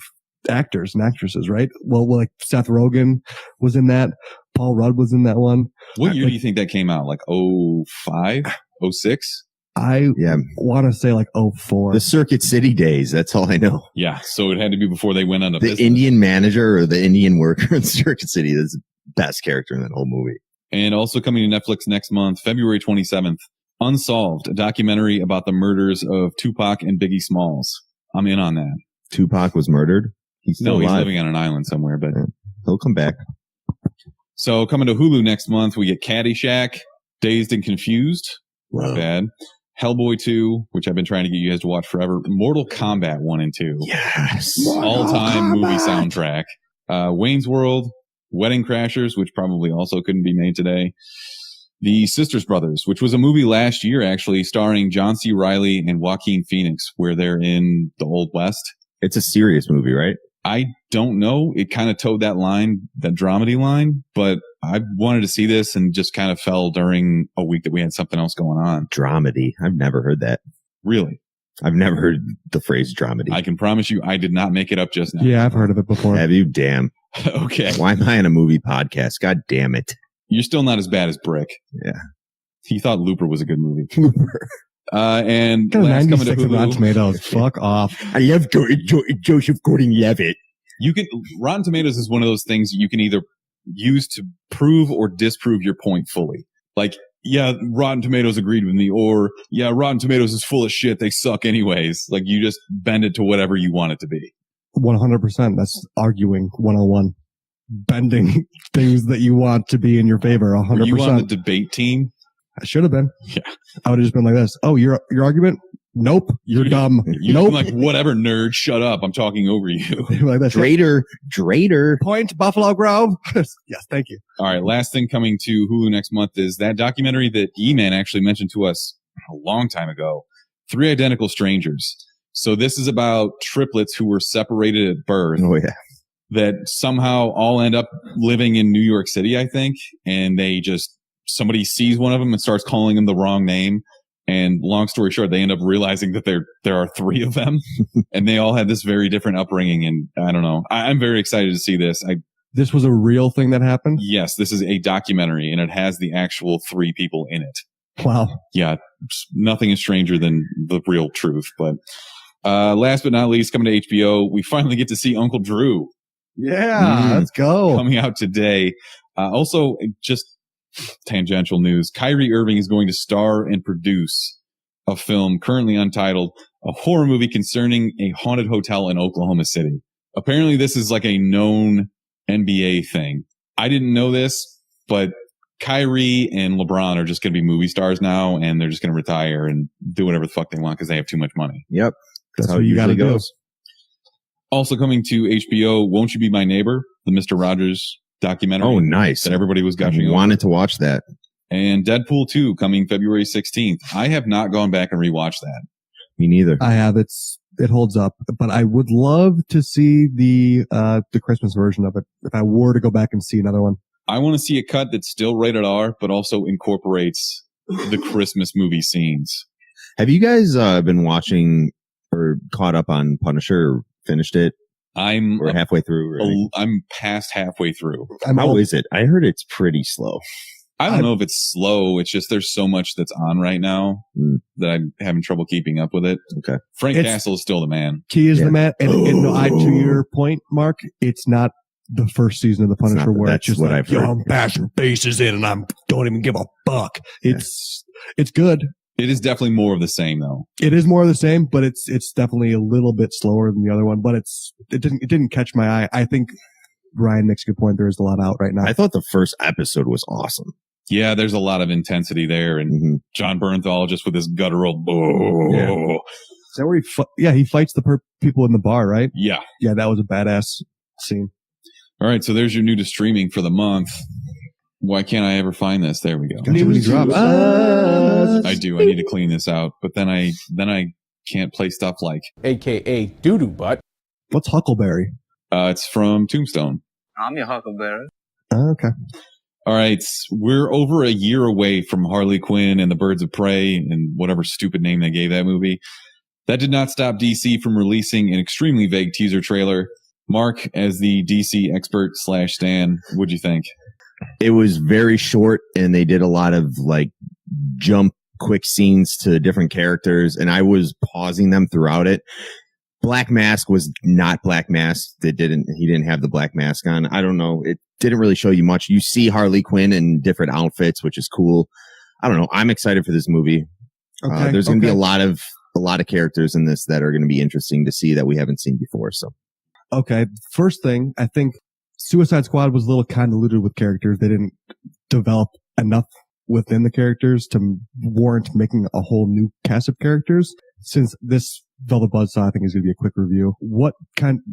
actors and actresses, right? Well, like Seth Rogen was in that. Paul Rudd was in that one. What year do you think that came out? Like 05, 06? I want to say like 04. The Circuit City days. That's all I know. Yeah. So it had to be before they went on the business. Indian manager or the Indian worker in Circuit City is the best character in that whole movie. And also coming to Netflix next month, February 27th, Unsolved, a documentary about the murders of Tupac and Biggie Smalls. I'm in on that. Tupac was murdered? He's living on an island somewhere, but he'll come back. So coming to Hulu next month, we get Caddyshack, Dazed and Confused. Whoa. Not bad. Hellboy 2, which I've been trying to get you guys to watch forever. Mortal Kombat 1 and 2. Yes. All-time movie soundtrack. Wayne's World, Wedding Crashers, which probably also couldn't be made today. The Sisters Brothers, which was a movie last year, actually, starring John C. Reilly and Joaquin Phoenix, where they're in the Old West. It's a serious movie, right? I don't know. It kind of towed that line, that dramedy line, but I wanted to see this and just kind of fell during a week that we had something else going on. Dramedy. I've never heard that. Really? I've never heard the phrase dramedy. I can promise you I did not make it up just now. Yeah, I've heard of it before. Have you? Damn. Okay. Why am I on a movie podcast? God damn it. You're still not as bad as Brick. Yeah. He thought Looper was a good movie. And Got a last coming to 96 on Rotten Hulu, Tomatoes. Fuck off. I love Joseph Gordon-Levitt. Rotten Tomatoes is one of those things you can either use to prove or disprove your point fully. Like, yeah, Rotten Tomatoes agreed with me, or yeah, Rotten Tomatoes is full of shit. They suck anyways. Like, you just bend it to whatever you want it to be. 100%. That's arguing 101. Bending things that you want to be in your favor. 100%. Were you on the debate team? I should have been. Yeah. I would have just been like this. Oh, your argument? Nope. You're dumb. You'd Nope. be like, whatever, nerd, shut up. I'm talking over you. Like that. Drader. Point, Buffalo Grove. Yes, thank you. All right. Last thing coming to Hulu next month is that documentary that E-Man actually mentioned to us a long time ago, 3 Identical Strangers. So this is about triplets who were separated at birth. Oh, yeah. That somehow all end up living in New York City, I think. And somebody sees one of them and starts calling them the wrong name. And long story short, they end up realizing that there are 3 of them and they all had this very different upbringing. And I don't know. I'm very excited to see this. This was a real thing that happened? Yes, this is a documentary and it has the actual 3 people in it. Wow. Yeah. Nothing is stranger than the real truth. But, last but not least, coming to HBO, we finally get to see Uncle Drew. Yeah, let's go. Coming out today. Also, just tangential news. Kyrie Irving is going to star and produce a film currently untitled, a horror movie concerning a haunted hotel in Oklahoma City. Apparently this is like a known NBA thing. I didn't know this, but Kyrie and LeBron are just going to be movie stars now, and they're just going to retire and do whatever the fuck they want because they have too much money. Yep. That's what you got to do. Also coming to HBO, Won't You Be My Neighbor, the Mr. Rogers documentary. Oh, nice. That everybody was gushing I wanted to watch that. And Deadpool 2 coming February 16th. I have not gone back and rewatched that. Me neither. I have. It holds up, but I would love to see the Christmas version of it if I were to go back and see another one. I want to see a cut that's still rated R, but also incorporates the Christmas movie scenes. Have you guys been watching or caught up on Punisher or finished it? Or halfway through? I'm past halfway through. How is it? I heard it's pretty slow. I don't know if it's slow. It's just there's so much that's on right now that I'm having trouble keeping up with it. Okay. Frank Castle is still the man. He is the man. And to your point, Mark, it's not the first season of The Punisher where it's just what like, I've heard. I'm bashing faces in and I don't even give a fuck. It's good. It is definitely more of the same though. It is more of the same, but it's definitely a little bit slower than the other one, but it didn't catch my eye. I think Ryan makes a good point. There is a lot out right now. I thought the first episode was awesome. Yeah, there's a lot of intensity there, and John Bernthal just with his guttural. Yeah. Is that where he fights the people in the bar, right? Yeah. Yeah, that was a badass scene. All right, so there's your new to streaming for the month. Why can't I ever find this? There we go. I do. I need to clean this out, but then I can't play stuff like AKA doo-doo butt. What's Huckleberry? It's from Tombstone. I'm your Huckleberry. Okay. All right, we're over a year away from Harley Quinn and the Birds of Prey and whatever stupid name they gave that movie. That did not stop DC from releasing an extremely vague teaser trailer. Mark, as the DC expert / Stan, what'd you think? It was very short and they did a lot of like jump quick scenes to different characters, and I was pausing them throughout it. Black Mask was not Black Mask. He didn't have the Black Mask on. I don't know. It didn't really show you much. You see Harley Quinn in different outfits, which is cool. I don't know. I'm excited for this movie. Okay, there's going to be a lot of characters in this that are going to be interesting to see that we haven't seen before. So, okay. First thing, I think Suicide Squad was a little convoluted with characters. They didn't develop enough within the characters to warrant making a whole new cast of characters. Since this Velvet Buzzsaw, I think, is going to be a quick review.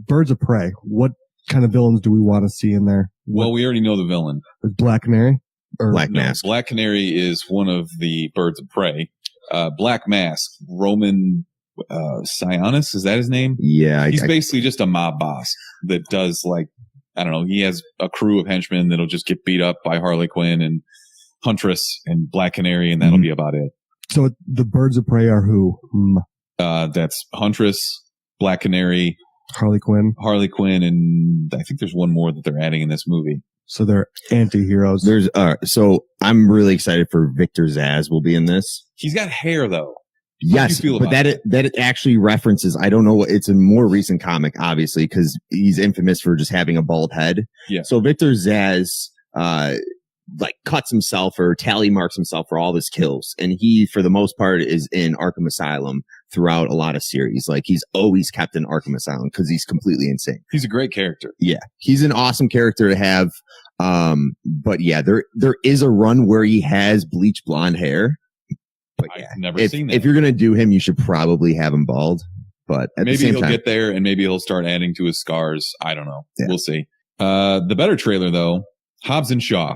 Birds of Prey, what kind of villains do we want to see in there? Well, we already know the villain. Black Canary? Black Mask. Black Canary is one of the Birds of Prey. Black Mask, Roman Sionis, is that his name? Yeah. He's basically just a mob boss that does like, I don't know, he has a crew of henchmen that'll just get beat up by Harley Quinn and Huntress and Black Canary, and that'll be about it. So the birds of prey are who? That's Huntress, Black Canary, Harley Quinn, and I think there's one more that they're adding in this movie. So they're anti-heroes. There's so I'm really excited for Victor Zsasz will be in this. He's got hair though. Yes, but that it actually references, I don't know what, it's a more recent comic, obviously, because he's infamous for just having a bald head. Yeah. So Victor Zsasz, like cuts himself or tally marks himself for all of his kills. And he, for the most part, is in Arkham Asylum throughout a lot of series. Like he's always kept in Arkham Asylum because he's completely insane. He's a great character. Yeah. He's an awesome character to have. But yeah, there is a run where he has bleach blonde hair. But yeah, I've never seen that. If you're going to do him, you should probably have him bald. But at maybe the same he'll time, get there and maybe he'll start adding to his scars. I don't know. Yeah. We'll see. The better trailer though, Hobbs and Shaw.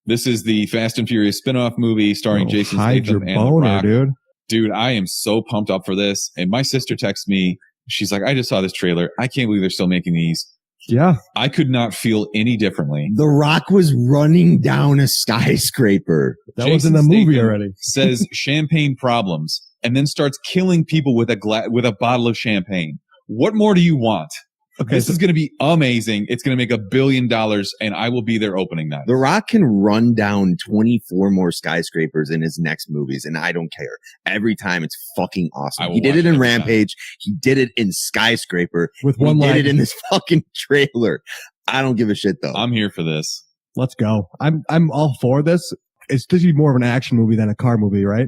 This is the Fast and Furious spin-off movie starring Jason hide your Statham and The boner, Rock. dude. Dude, I am so pumped up for this. And my sister texts me. She's like, I just saw this trailer. I can't believe they're still making these. Yeah. I could not feel any differently. The Rock was running down a skyscraper. That was in the movie already. Says champagne problems and then starts killing people with a bottle of champagne. What more do you want? Okay, This is going to be amazing. It's going to make $1 billion and I will be there opening night. The Rock can run down 24 more skyscrapers in his next movies, and I don't care. Every time it's fucking awesome. He did it in Rampage. He did it in Skyscraper. With one He line. did it in this fucking trailer. I don't give a shit though. I'm here for this. Let's go. I'm all for this. It's usually more of an action movie than a car movie, right?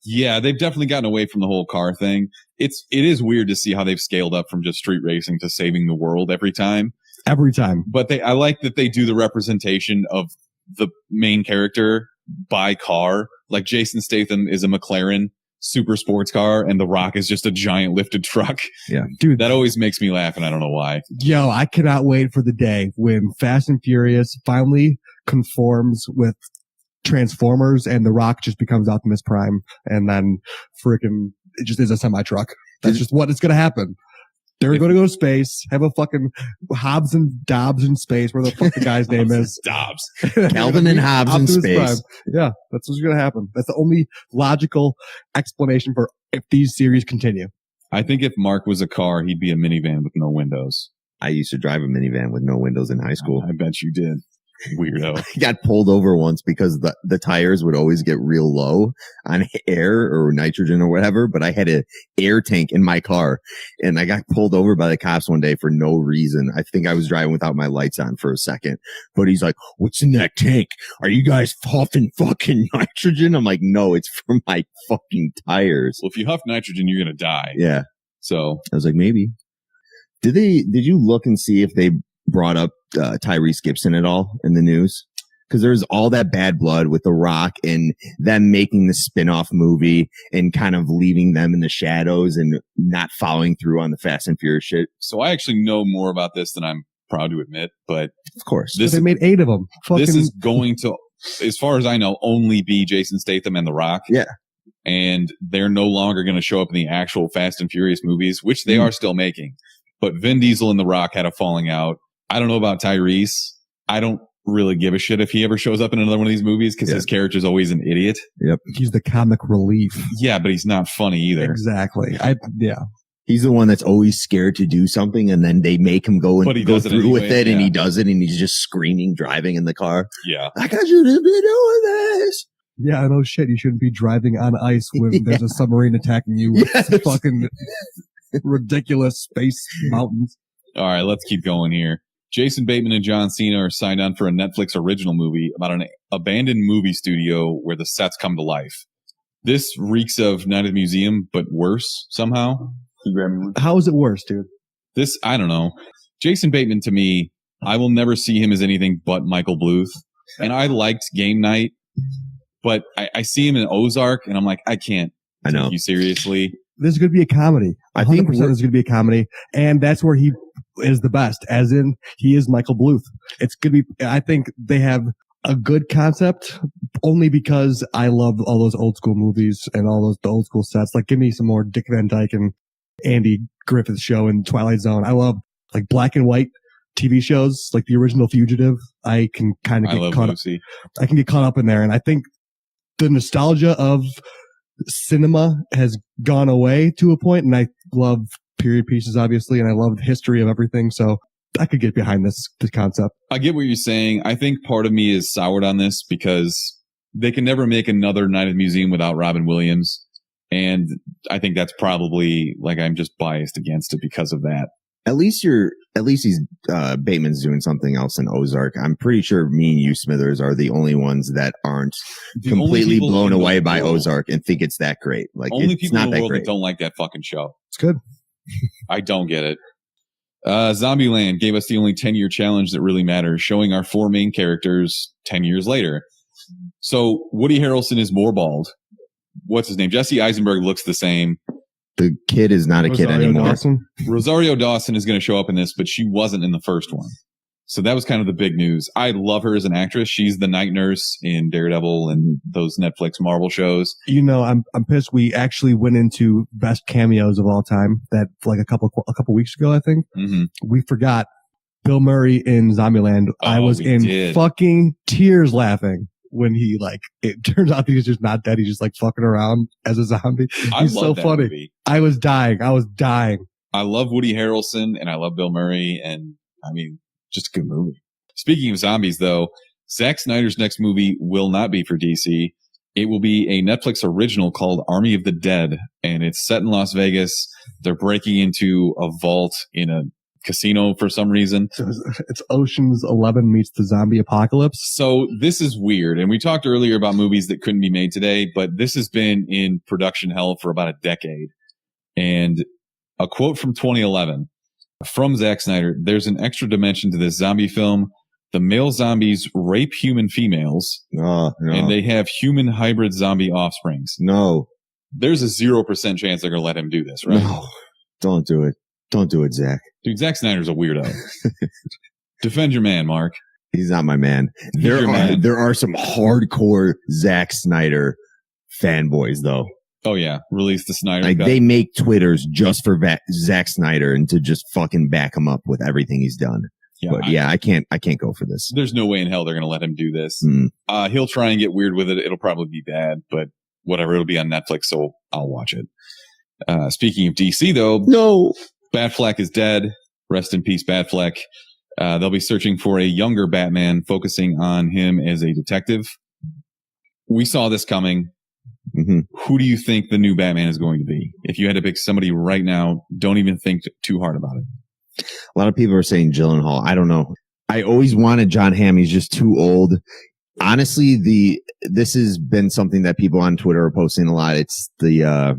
Yeah, they've definitely gotten away from the whole car thing. It is weird to see how they've scaled up from just street racing to saving the world every time. Every time. But I like that they do the representation of the main character by car. Like Jason Statham is a McLaren super sports car and The Rock is just a giant lifted truck. Yeah. Dude, That always makes me laugh and I don't know why. yo, I cannot wait for the day when Fast and Furious finally conforms with Transformers and The Rock just becomes Optimus Prime and then freaking it just is a semi truck. That's just what is going to happen. They're going to go to space, have a fucking Hobbs and Dobbs in space, where the fuck the guy's name is. Dobbs. Calvin and Hobbs in Optimus space. Prime. Yeah, that's what's going to happen. That's the only logical explanation for if these series continue. I think if Mark was a car, he'd be a minivan with no windows. I used to drive a minivan with no windows in high school. I bet you did. Weirdo. I got pulled over once because the tires would always get real low on air or nitrogen or whatever, but I had an air tank in my car and I got pulled over by the cops one day for no reason. I think I was driving without my lights on for a second, but he's like, what's in that tank? Are you guys puffing fucking nitrogen? I'm like, no, it's from my fucking tires. Well, if you huff nitrogen, you're going to die. Yeah. So I was like, maybe. Did you look and see if they brought up Tyrese Gibson at all in the news? Because there's all that bad blood with The Rock and them making the spin-off movie and kind of leaving them in the shadows and not following through on the Fast and Furious shit. So I actually know more about this than I'm proud to admit, but Of course. this They made 8 of them. this is going to, as far as I know, only be Jason Statham and The Rock. Yeah. And they're no longer going to show up in the actual Fast and Furious movies, which they are still making. But Vin Diesel and The Rock had a falling out. I don't know about Tyrese. I don't really give a shit if he ever shows up in another one of these movies because his character's always an idiot. Yep. He's the comic relief. Yeah, but he's not funny either. Exactly. Yeah. He's the one that's always scared to do something and then they make him go But he and go does it through with anyway, it and yeah. he does it and he's just screaming, driving in the car. Yeah. I got you to be doing this. Yeah, no shit. You shouldn't be driving on ice when there's a submarine attacking you with Yes. fucking ridiculous space mountains. All right, let's keep going here. Jason Bateman and John Cena are signed on for a Netflix original movie about an abandoned movie studio where the sets come to life. This reeks of Night at the Museum, but worse somehow. You grab me one? How is it worse, dude? This, I don't know. Jason Bateman, to me, I will never see him as anything but Michael Bluth. And I liked Game Night, but I see him in Ozark, and I'm like, I can't I know. take you seriously. This is going to be a comedy. I think 100% is going to be a comedy. And that's where he is the best, as in he is Michael Bluth. It's going to be, I think they have a good concept, only because I love all those old school movies and all the old school sets. Like, give me some more Dick Van Dyke and Andy Griffith show and Twilight Zone. I love like black and white TV shows, like the original Fugitive. I can kind of get caught up. I can get caught up in there, and I think the nostalgia of cinema has gone away to a point, and I love period pieces, obviously, and I love the history of everything. So I could get behind this concept. I get what you're saying. I think part of me is soured on this because they can never make another Night at the Museum without Robin Williams. And I think that's probably like I'm just biased against it because of that. At least he's Bateman's doing something else in Ozark. I'm pretty sure me and you, Smithers, are the only ones that aren't completely blown away by Ozark and think it's that great. Like, only it's people not in the that world great. that don't like that fucking show. It's good. I don't get it. Zombieland gave us the only 10-year challenge that really matters, showing our 4 main characters 10 years later. So Woody Harrelson is more bald. What's his name? Jesse Eisenberg looks the same. The kid is not a kid anymore. Dawson? Rosario Dawson is going to show up in this, but she wasn't in the first one. So that was kind of the big news. I love her as an actress. She's the night nurse in Daredevil and those Netflix Marvel shows. You know, I'm pissed. We actually went into best cameos of all time that like a couple weeks ago, I think. Mm-hmm. We forgot Bill Murray in Zombieland. I was in fucking tears laughing when he it turns out he's just not dead. He's just like fucking around as a zombie. He's so funny. Movie. I was dying. I love Woody Harrelson and I love Bill Murray, and I mean, just a good movie. Speaking of zombies though, Zack Snyder's next movie will not be for DC. It will be a Netflix original called Army of the Dead, and it's set in Las Vegas. They're breaking into a vault in a casino for some reason. So it's Ocean's 11 meets the zombie apocalypse. So this is weird. And we talked earlier about movies that couldn't be made today, but this has been in production hell for about a decade. And a quote from 2011 from Zack Snyder: "There's an extra dimension to this zombie film. The male zombies rape human females, and they have human hybrid zombie offsprings." No. There's a 0% chance they're going to let him do this, right? No. Don't do it. Don't do it, Zach. Dude, Zack Snyder's a weirdo. Defend your man, Mark. He's not my man. There are some hardcore Zack Snyder fanboys, though. Oh, yeah. Release the Snyder Like, cut. they make Twitters just for Zack Snyder and to just fucking back him up with everything he's done. Yeah, but I can't go for this. There's no way in hell they're going to let him do this. Mm. He'll try and get weird with it. It'll probably be bad, but whatever. It'll be on Netflix, so I'll watch it. Speaking of DC, though. No. Batfleck is dead. Rest in peace, Batfleck. They'll be searching for a younger Batman, focusing on him as a detective. We saw this coming. Mm-hmm. Who do you think the new Batman is going to be? If you had to pick somebody right now, don't even think too hard about it. A lot of people are saying Gyllenhaal. I don't know. I always wanted John Hamm. He's just too old. Honestly, this has been something that people on Twitter are posting a lot. It's the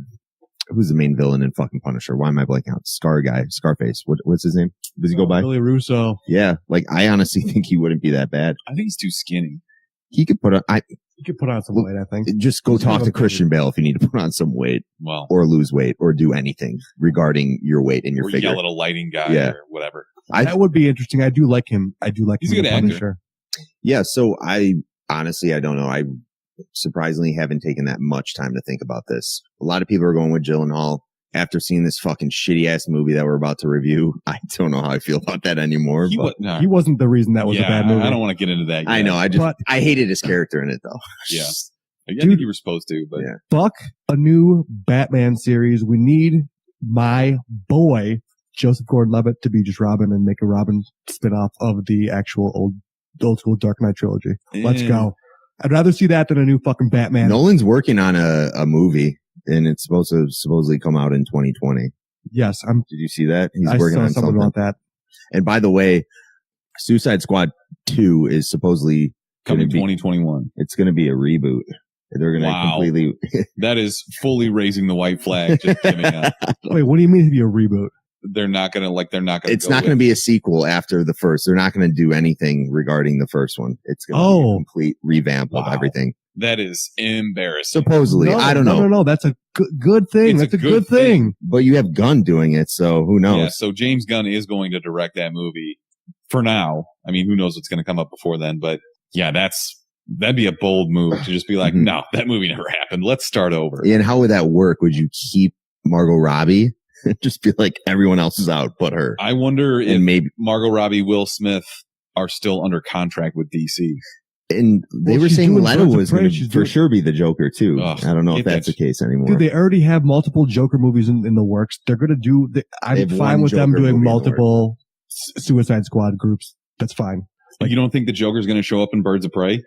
who's the main villain in fucking Punisher? Why am I blanking out? Scarface. What's his name? Does he go by? Billy Russo. Yeah. Like, I honestly think he wouldn't be that bad. I think he's too skinny. He could put on, You could put on some weight, I think. just go talk to Christian Bale if you need to put on some weight Well, or lose weight or do anything regarding your weight and your or figure. yell at a lighting guy or whatever. That would be interesting. I do like him. He's a good actor. Yeah. So I don't know. I surprisingly haven't taken that much time to think about this. A lot of people are going with Gyllenhaal after seeing this fucking shitty ass movie that we're about to review. I don't know how I feel about that anymore. He wasn't the reason that was a bad movie. I don't want to get into that yet. I know. I hated his character in it though. Yeah. I think you were supposed to, but yeah. Fuck a new Batman series. We need my boy, Joseph Gordon-Levitt, to be just Robin and make a Robin spinoff of the actual old school Dark Knight trilogy. Let's go. I'd rather see that than a new fucking Batman. Nolan's working on a movie and it's supposed to supposedly come out in 2020. Yes. Did you see that? He's I working saw on something something. about that. And by the way, Suicide Squad 2 is supposedly coming 2021. It's going to be a reboot. They're going to completely. That is fully raising the white flag. Just giving up. Wait, what do you mean to be a reboot? They're not going to. It's not going to be a sequel after the first. They're not going to do anything regarding the first one. It's going to be a complete revamp of everything. That is embarrassing. Supposedly, I don't know. No, that's a good thing. That's a good thing. But you have Gunn doing it, so who knows? Yeah, so James Gunn is going to direct that movie for now. I mean, who knows what's going to come up before then? But yeah, that's That'd be a bold move to just be like, no, that movie never happened. Let's start over. And how would that work? Would you keep Margot Robbie? Just be like, everyone else is out but her. I wonder if maybe Margot Robbie, Will Smith are still under contract with DC. And they were saying Leto was going to for sure be the Joker too. I don't know if that's the case anymore. Dude, they already have multiple Joker movies in the works. They're going to do. I'm fine with them doing multiple Suicide Squad groups. That's fine. Like, you don't think the Joker's going to show up in Birds of Prey?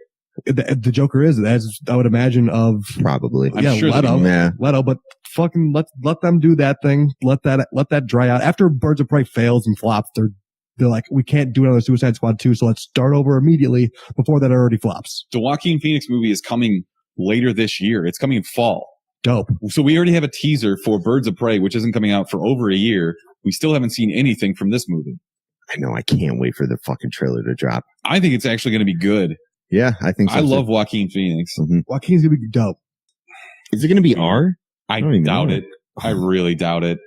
The Joker is, as I would imagine, of probably. Yeah, sure Leto, but fucking let them do that thing. Let that dry out. After Birds of Prey fails and flops, they're like, we can't do another Suicide Squad 2, so let's start over immediately before that already flops. The Joaquin Phoenix movie is coming later this year. It's coming in fall. Dope. So we already have a teaser for Birds of Prey, which isn't coming out for over a year. We still haven't seen anything from this movie. I know. I can't wait for the fucking trailer to drop. I think it's actually going to be good. Yeah, I think so. I love Joaquin Phoenix. Mm-hmm. Joaquin's going to be dope. Is it going to be R? I doubt it. I really doubt it.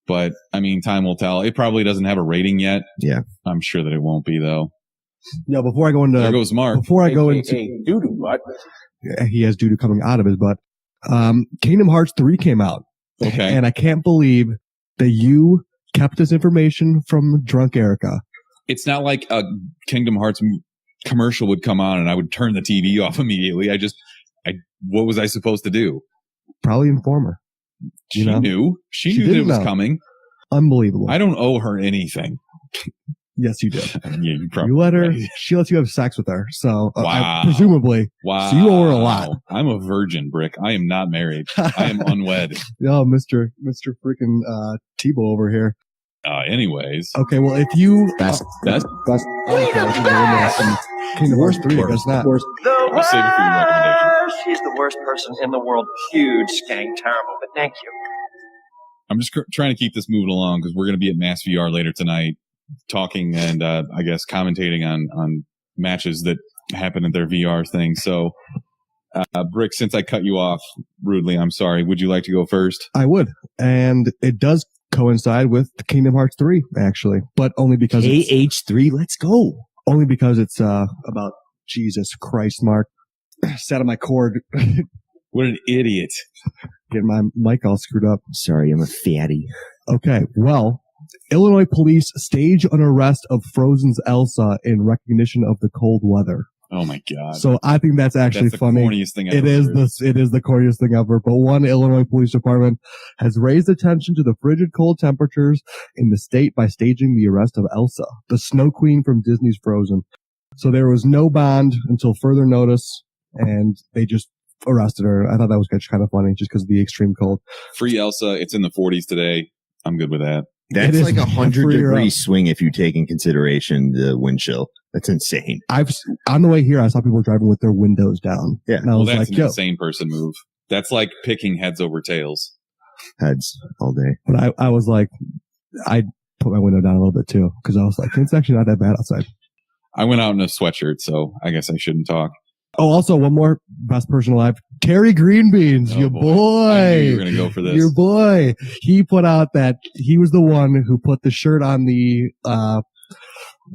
But, I mean, time will tell. It probably doesn't have a rating yet. Yeah. I'm sure that it won't be, though. Yeah, before I go into... There goes Mark. Before I go into... doo-doo butt. He has doo-doo coming out of his butt. Kingdom Hearts 3 came out. Okay. And I can't believe that you kept this information from drunk Erica. It's not like a Kingdom Hearts commercial would come on and I would turn the TV off immediately. What was I supposed to do? Probably inform her. She knew. She knew that it was coming. Unbelievable. I don't owe her anything. Yes, you do. Yeah, you probably. You let her. She lets you have sex with her. So wow. Presumably. Wow. So you owe her a lot. I'm a virgin, Brick. I am not married. I am unwed. Oh, Mr. freaking Tebow over here. Anyways. Okay, well, if you best. Kingdom Hearts 3, I guess not. I'll save it for your recommendation. She's the worst person in the world. Huge skank, terrible, but thank you. I'm just trying to keep this moving along because we're going to be at Mass VR later tonight, talking and I guess commentating on matches that happen at their VR thing. So, Brick, since I cut you off rudely, I'm sorry. Would you like to go first? I would, and it does coincide with Kingdom Hearts 3, actually, but only because KH3, let's go. Only because it's about Jesus Christ, Mark. Sat on my cord. What an idiot. Getting my mic all screwed up. Sorry, I'm a fatty. Okay, well, Illinois police stage an arrest of Frozen's Elsa in recognition of the cold weather. Oh my God. So I think that's actually funny. Corniest thing ever. It is the corniest thing ever. But one Illinois police department has raised attention to the frigid cold temperatures in the state by staging the arrest of Elsa, the snow queen from Disney's Frozen. So there was no bond until further notice, and they just arrested her. I thought that was kind of funny just because of the extreme cold. Free Elsa. It's in the 40s today. I'm good with that. That's like 100-degree swing if you take in consideration the wind chill. That's insane. On the way here, I saw people driving with their windows down. Yeah. And I was that's like, an insane person move. That's like picking heads over tails. Heads all day. But I was like, I put my window down a little bit too because I was like, it's actually not that bad outside. I went out in a sweatshirt, so I guess I shouldn't talk. Oh, also one more best person alive, Terry Greenbeans, your boy. I knew you were going to go for this. Your boy. He put out that he was the one who put the shirt on the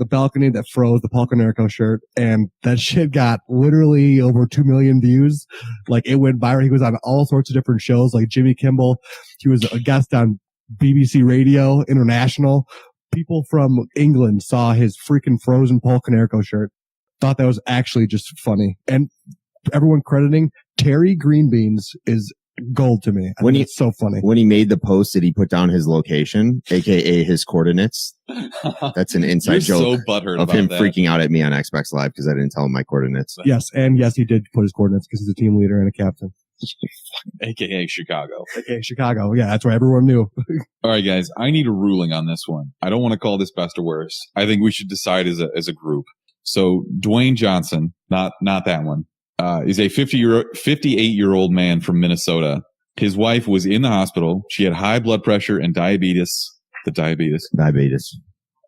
balcony that froze, the Paul Konerko shirt, and that shit got literally over 2 million views. Like it went viral. He was on all sorts of different shows, like Jimmy Kimmel. He was a guest on BBC Radio International. People from England saw his freaking frozen Paul Konerko shirt. Thought that was actually just funny. And everyone crediting Terry Greenbeans is gold to me. It's so funny. When he made the post, did he put down his location, aka his coordinates? That's an inside joke so butthurt of about him that. freaking out at me on Xbox Live because I didn't tell him my coordinates. Yes, and yes, he did put his coordinates because he's a team leader and a captain. AKA Chicago. Okay, Chicago. Yeah, that's where everyone knew. All right, guys. I need a ruling on this one. I don't want to call this best or worst. I think we should decide as a group. So Dwayne Johnson, not that one, is a 58-year-old man from Minnesota. His wife was in the hospital. She had high blood pressure and diabetes. Diabetes.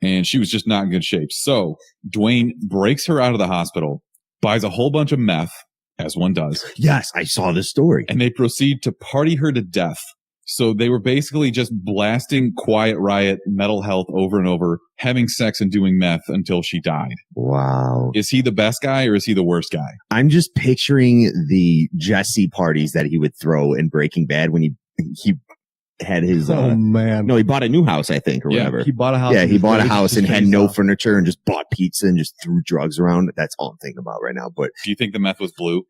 And she was just not in good shape. So Dwayne breaks her out of the hospital, buys a whole bunch of meth, as one does. Yes, I saw this story. And they proceed to party her to death So they were basically just blasting Quiet Riot, Metal Health over and over, having sex and doing meth until she died. Wow. Is he the best guy or is he the worst guy? I'm just picturing the Jesse parties that he would throw in Breaking Bad when he had his, man. no, he bought a new house, I think, or whatever. He bought a house. Yeah, he bought a house and had no off. furniture and just bought pizza and just threw drugs around. That's all I'm thinking about right now. But Do you think the meth was blue?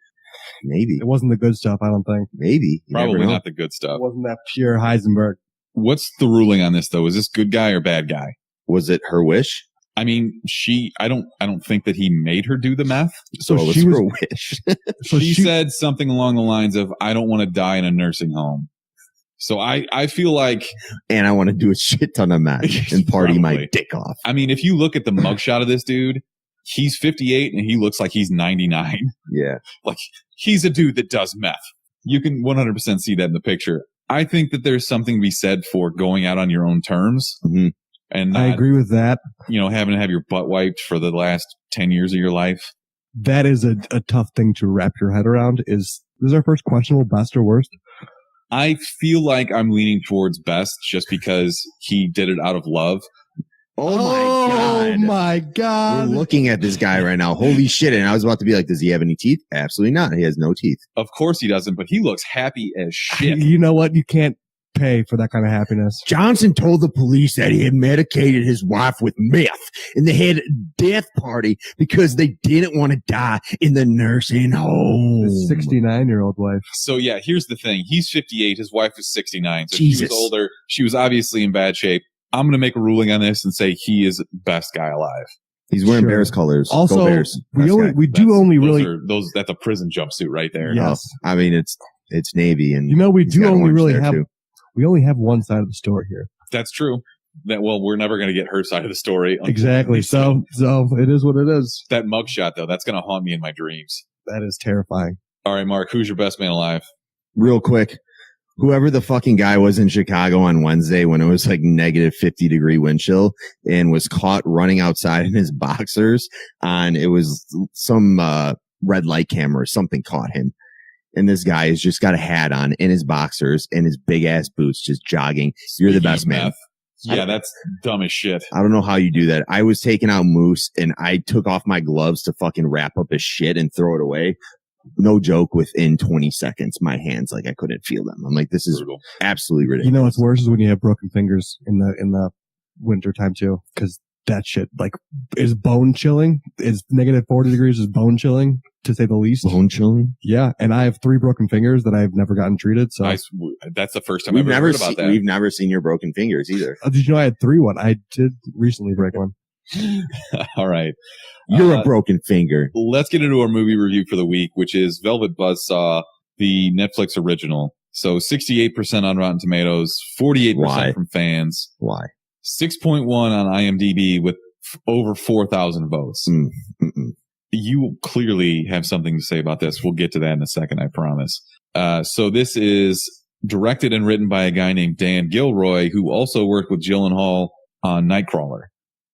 maybe, It wasn't the good stuff, I don't think. maybe. You never Probably know. not the good stuff. It wasn't that pure Heisenberg. What's the ruling on this though? Is this good guy or bad guy? Was it her wish? I mean, I don't think that he made her do the meth. So it was she was, her wish. so she said something along the lines of, I don't want to die in a nursing home. So I feel like, And I want to do a shit ton of meth and party my Probably. dick off. I mean, if you look at the mugshot of this dude, he's 58 and he looks like he's 99. Yeah. Like, he's a dude that does meth. You can 100% see that in the picture. I think that there's something to be said for going out on your own terms. Mhm. And I not, agree with that. having to have your butt wiped for the last 10 years of your life. That is a tough thing to wrap your head around. Is this our first questionable best or worst? I feel like I'm leaning towards best just because he did it out of love. Oh my God. Oh my We're God. looking at this guy right now. Holy shit. And I was about to be like, does he have any teeth? Absolutely not. He has no teeth. Of course he doesn't, but he looks happy as shit. You know what? You can't pay for that kind of happiness. Johnson told the police that he had medicated his wife with meth and they had a death party because they didn't want to die in the nursing home. His 69-year-old wife. So yeah, here's the thing. He's 58. His wife is 69. So Jesus. she was older. She was obviously in bad shape. I'm going to make a ruling on this and say he is best guy alive. He's wearing Sure. Bears colors. Go Also, Bears. we Best only guy. we do only really That's a prison jumpsuit right there. Yes. I mean, it's Navy and You know, we he's do got only orange really there, have too. we only have one side of the story here. That's true. We're never going to get her side of the story. Exactly. So it is what it is. That mugshot though, that's going to haunt me in my dreams. That is terrifying. All right, Mark, who's your best man alive? Real quick. Whoever the fucking guy was in Chicago on Wednesday when it was like negative 50-degree wind chill and was caught running outside in his boxers it was some red light camera or something caught him. And this guy has just got a hat on in his boxers and his big ass boots just jogging. You're the Speaking best of man. meth, yeah, that's dumb as shit. I don't know how you do that. I was taking out Moose and I took off my gloves to fucking wrap up his shit and throw it away. No joke, within 20 seconds, my hands, like I couldn't feel them. I'm like, this is Brutal. absolutely ridiculous. You know what's worse is when you have broken fingers in the winter time too, because that shit like is bone chilling. Is negative 40 degrees is bone chilling to say the least. Bone chilling? Yeah, and I have 3 broken fingers that I've never gotten treated. So That's the first time I've ever heard about that. We've never seen your broken fingers either. Did you know I had 3 one? I did recently break one. All right. You're a broken finger. Let's get into our movie review for the week, which is Velvet Buzzsaw, the Netflix original. So 68% on Rotten Tomatoes, 48% Why? from fans, Why? 6.1 on IMDb with over 4,000 votes. Mm-mm. You clearly have something to say about this. We'll get to that in a second, I promise. So this is directed and written by a guy named Dan Gilroy, who also worked with Gyllenhaal on Nightcrawler.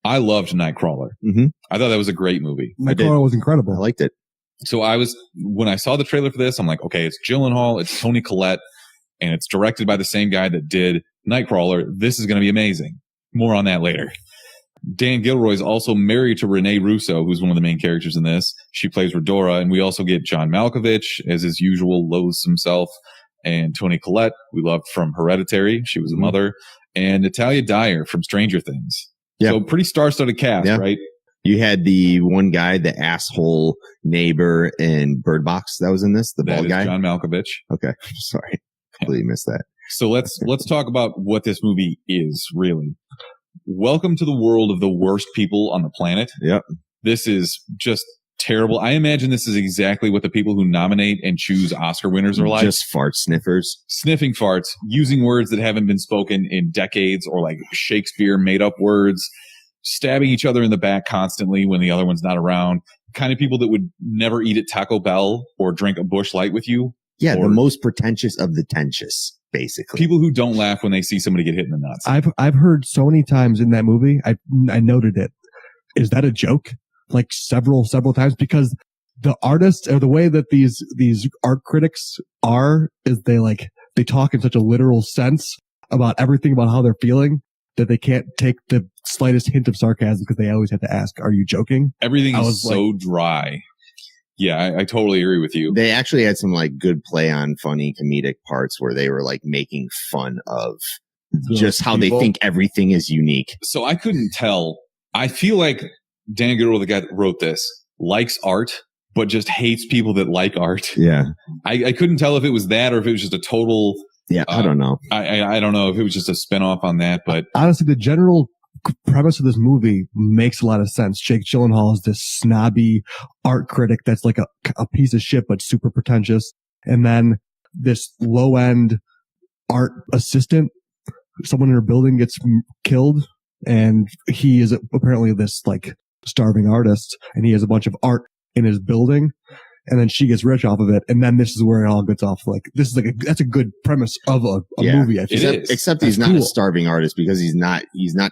I loved Nightcrawler. Mm-hmm. I thought that was a great movie. My did. car was I incredible. liked it. So when I saw the trailer for this, I'm like, okay, it's Gyllenhaal, it's Toni Collette, and it's directed by the same guy that did Nightcrawler. This is going to be amazing. More on that later. Dan Gilroy is also married to Renee Russo, who's one of the main characters in this. She plays Redora, and we also get John Malkovich as his usual, loathes himself, and Toni Collette, we loved from Hereditary. She was a mother, and Natalia Dyer from Stranger Things. Yeah. So pretty star-studded cast, Yeah. right? You had the one guy, the asshole neighbor in Bird Box that was in this, the That bald is guy. John Malkovich. Okay. Sorry. Completely missed that. So let's talk about what this movie is, really. Welcome to the world of the worst people on the planet. Yep. This is just terrible. I imagine this is exactly what the people who nominate and choose Oscar winners are like. Just fart sniffers. Sniffing farts, using words that haven't been spoken in decades, or like Shakespeare made up words, stabbing each other in the back constantly when the other one's not around. Kind of people that would never eat at Taco Bell or drink a Busch Light with you. Yeah, Or- the most pretentious of the tentious, basically. People who don't laugh when they see somebody get hit in the nuts. I've heard so many times in that movie. I noted it. Is that a joke? Like several times, because the artists or the way that these art critics are is they they talk in such a literal sense about everything about how they're feeling that they can't take the slightest hint of sarcasm because they always have to ask, "Are you joking?" Everything is so dry. Yeah, I totally agree with you. They actually had some like good play on funny comedic parts where they were like making fun of just how they think everything is unique. So I couldn't tell. I feel like Dan Goodall, the guy that wrote this, likes art, but just hates people that like art. Yeah. I couldn't tell if it was that or if it was just a total. Yeah, I don't know. I don't know if it was just a spinoff on that, but honestly, the general premise of this movie makes a lot of sense. Jake Gyllenhaal is this snobby art critic that's like a piece of shit, but super pretentious. And then this low end art assistant, someone in her building gets killed, and he is apparently this like starving artist, and he has a bunch of art in his building. And then she gets rich off of it, and then this is where it all gets off. Like this is like that's a good premise of a movie. I think. Except he's not a starving artist because he's not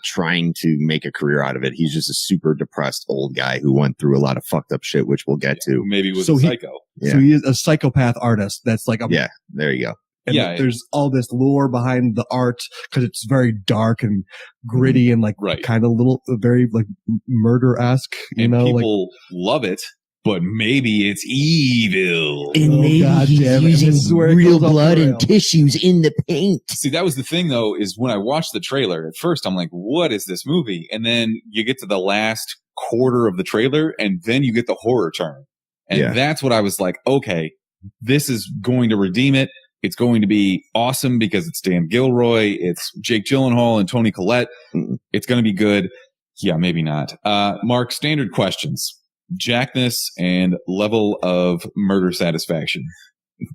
trying to make a career out of it. He's just a super depressed old guy who went through a lot of fucked up shit, which we'll get to. Maybe was a psycho. So he is a psychopath artist. That's like there you go. And there's all this lore behind the art because it's very dark and gritty and like kind of very like murder-esque. People love it. But maybe it's evil. And maybe he's using real blood and tissues in the paint. See, that was the thing, though, is when I watched the trailer, at first I'm like, what is this movie? And then you get to the last quarter of the trailer, and then you get the horror turn. And that's what I was like, okay, this is going to redeem it. It's going to be awesome because it's Dan Gilroy, it's Jake Gyllenhaal and Toni Collette. It's going to be good. Yeah, maybe not. Mark, standard questions. Jackness and level of murder satisfaction.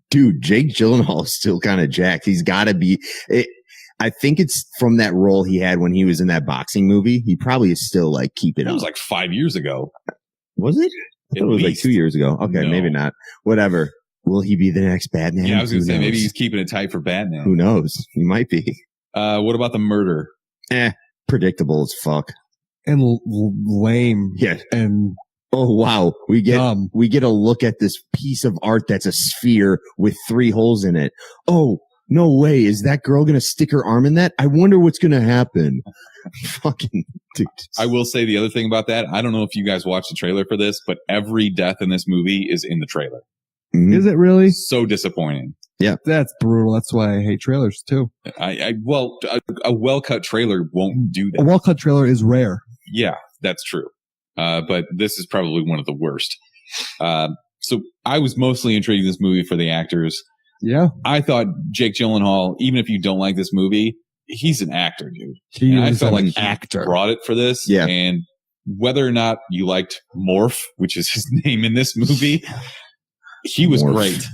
Dude, Jake Gyllenhaal is still kind of jacked. He's got to be. I think it's from that role he had when he was in that boxing movie. He probably is still like keep it up. It was like 5 years ago. Was it? I thought it was like 2 years ago. Okay, maybe not. Whatever. Will he be the next Batman? Yeah, I was going to say maybe he's keeping it tight for Batman. Who knows? He might be. What about the murder? Predictable as fuck and lame. Yeah, and. Oh, wow. We get a look at this piece of art that's a sphere with 3 holes in it. Oh, no way. Is that girl going to stick her arm in that? I wonder what's going to happen. Fucking dude. I will say the other thing about that. I don't know if you guys watched the trailer for this, but every death in this movie is in the trailer. Mm-hmm. Is it really? So disappointing. Yeah. That's brutal. That's why I hate trailers too. A well-cut trailer won't do that. A well-cut trailer is rare. Yeah, that's true. But this is probably one of the worst. So I was mostly intrigued in this movie for the actors. Yeah. I thought Jake Gyllenhaal, even if you don't like this movie, he's an actor, dude. I felt like he actor brought it for this. Yeah. And whether or not you liked Morph, which is his name in this movie, he was great.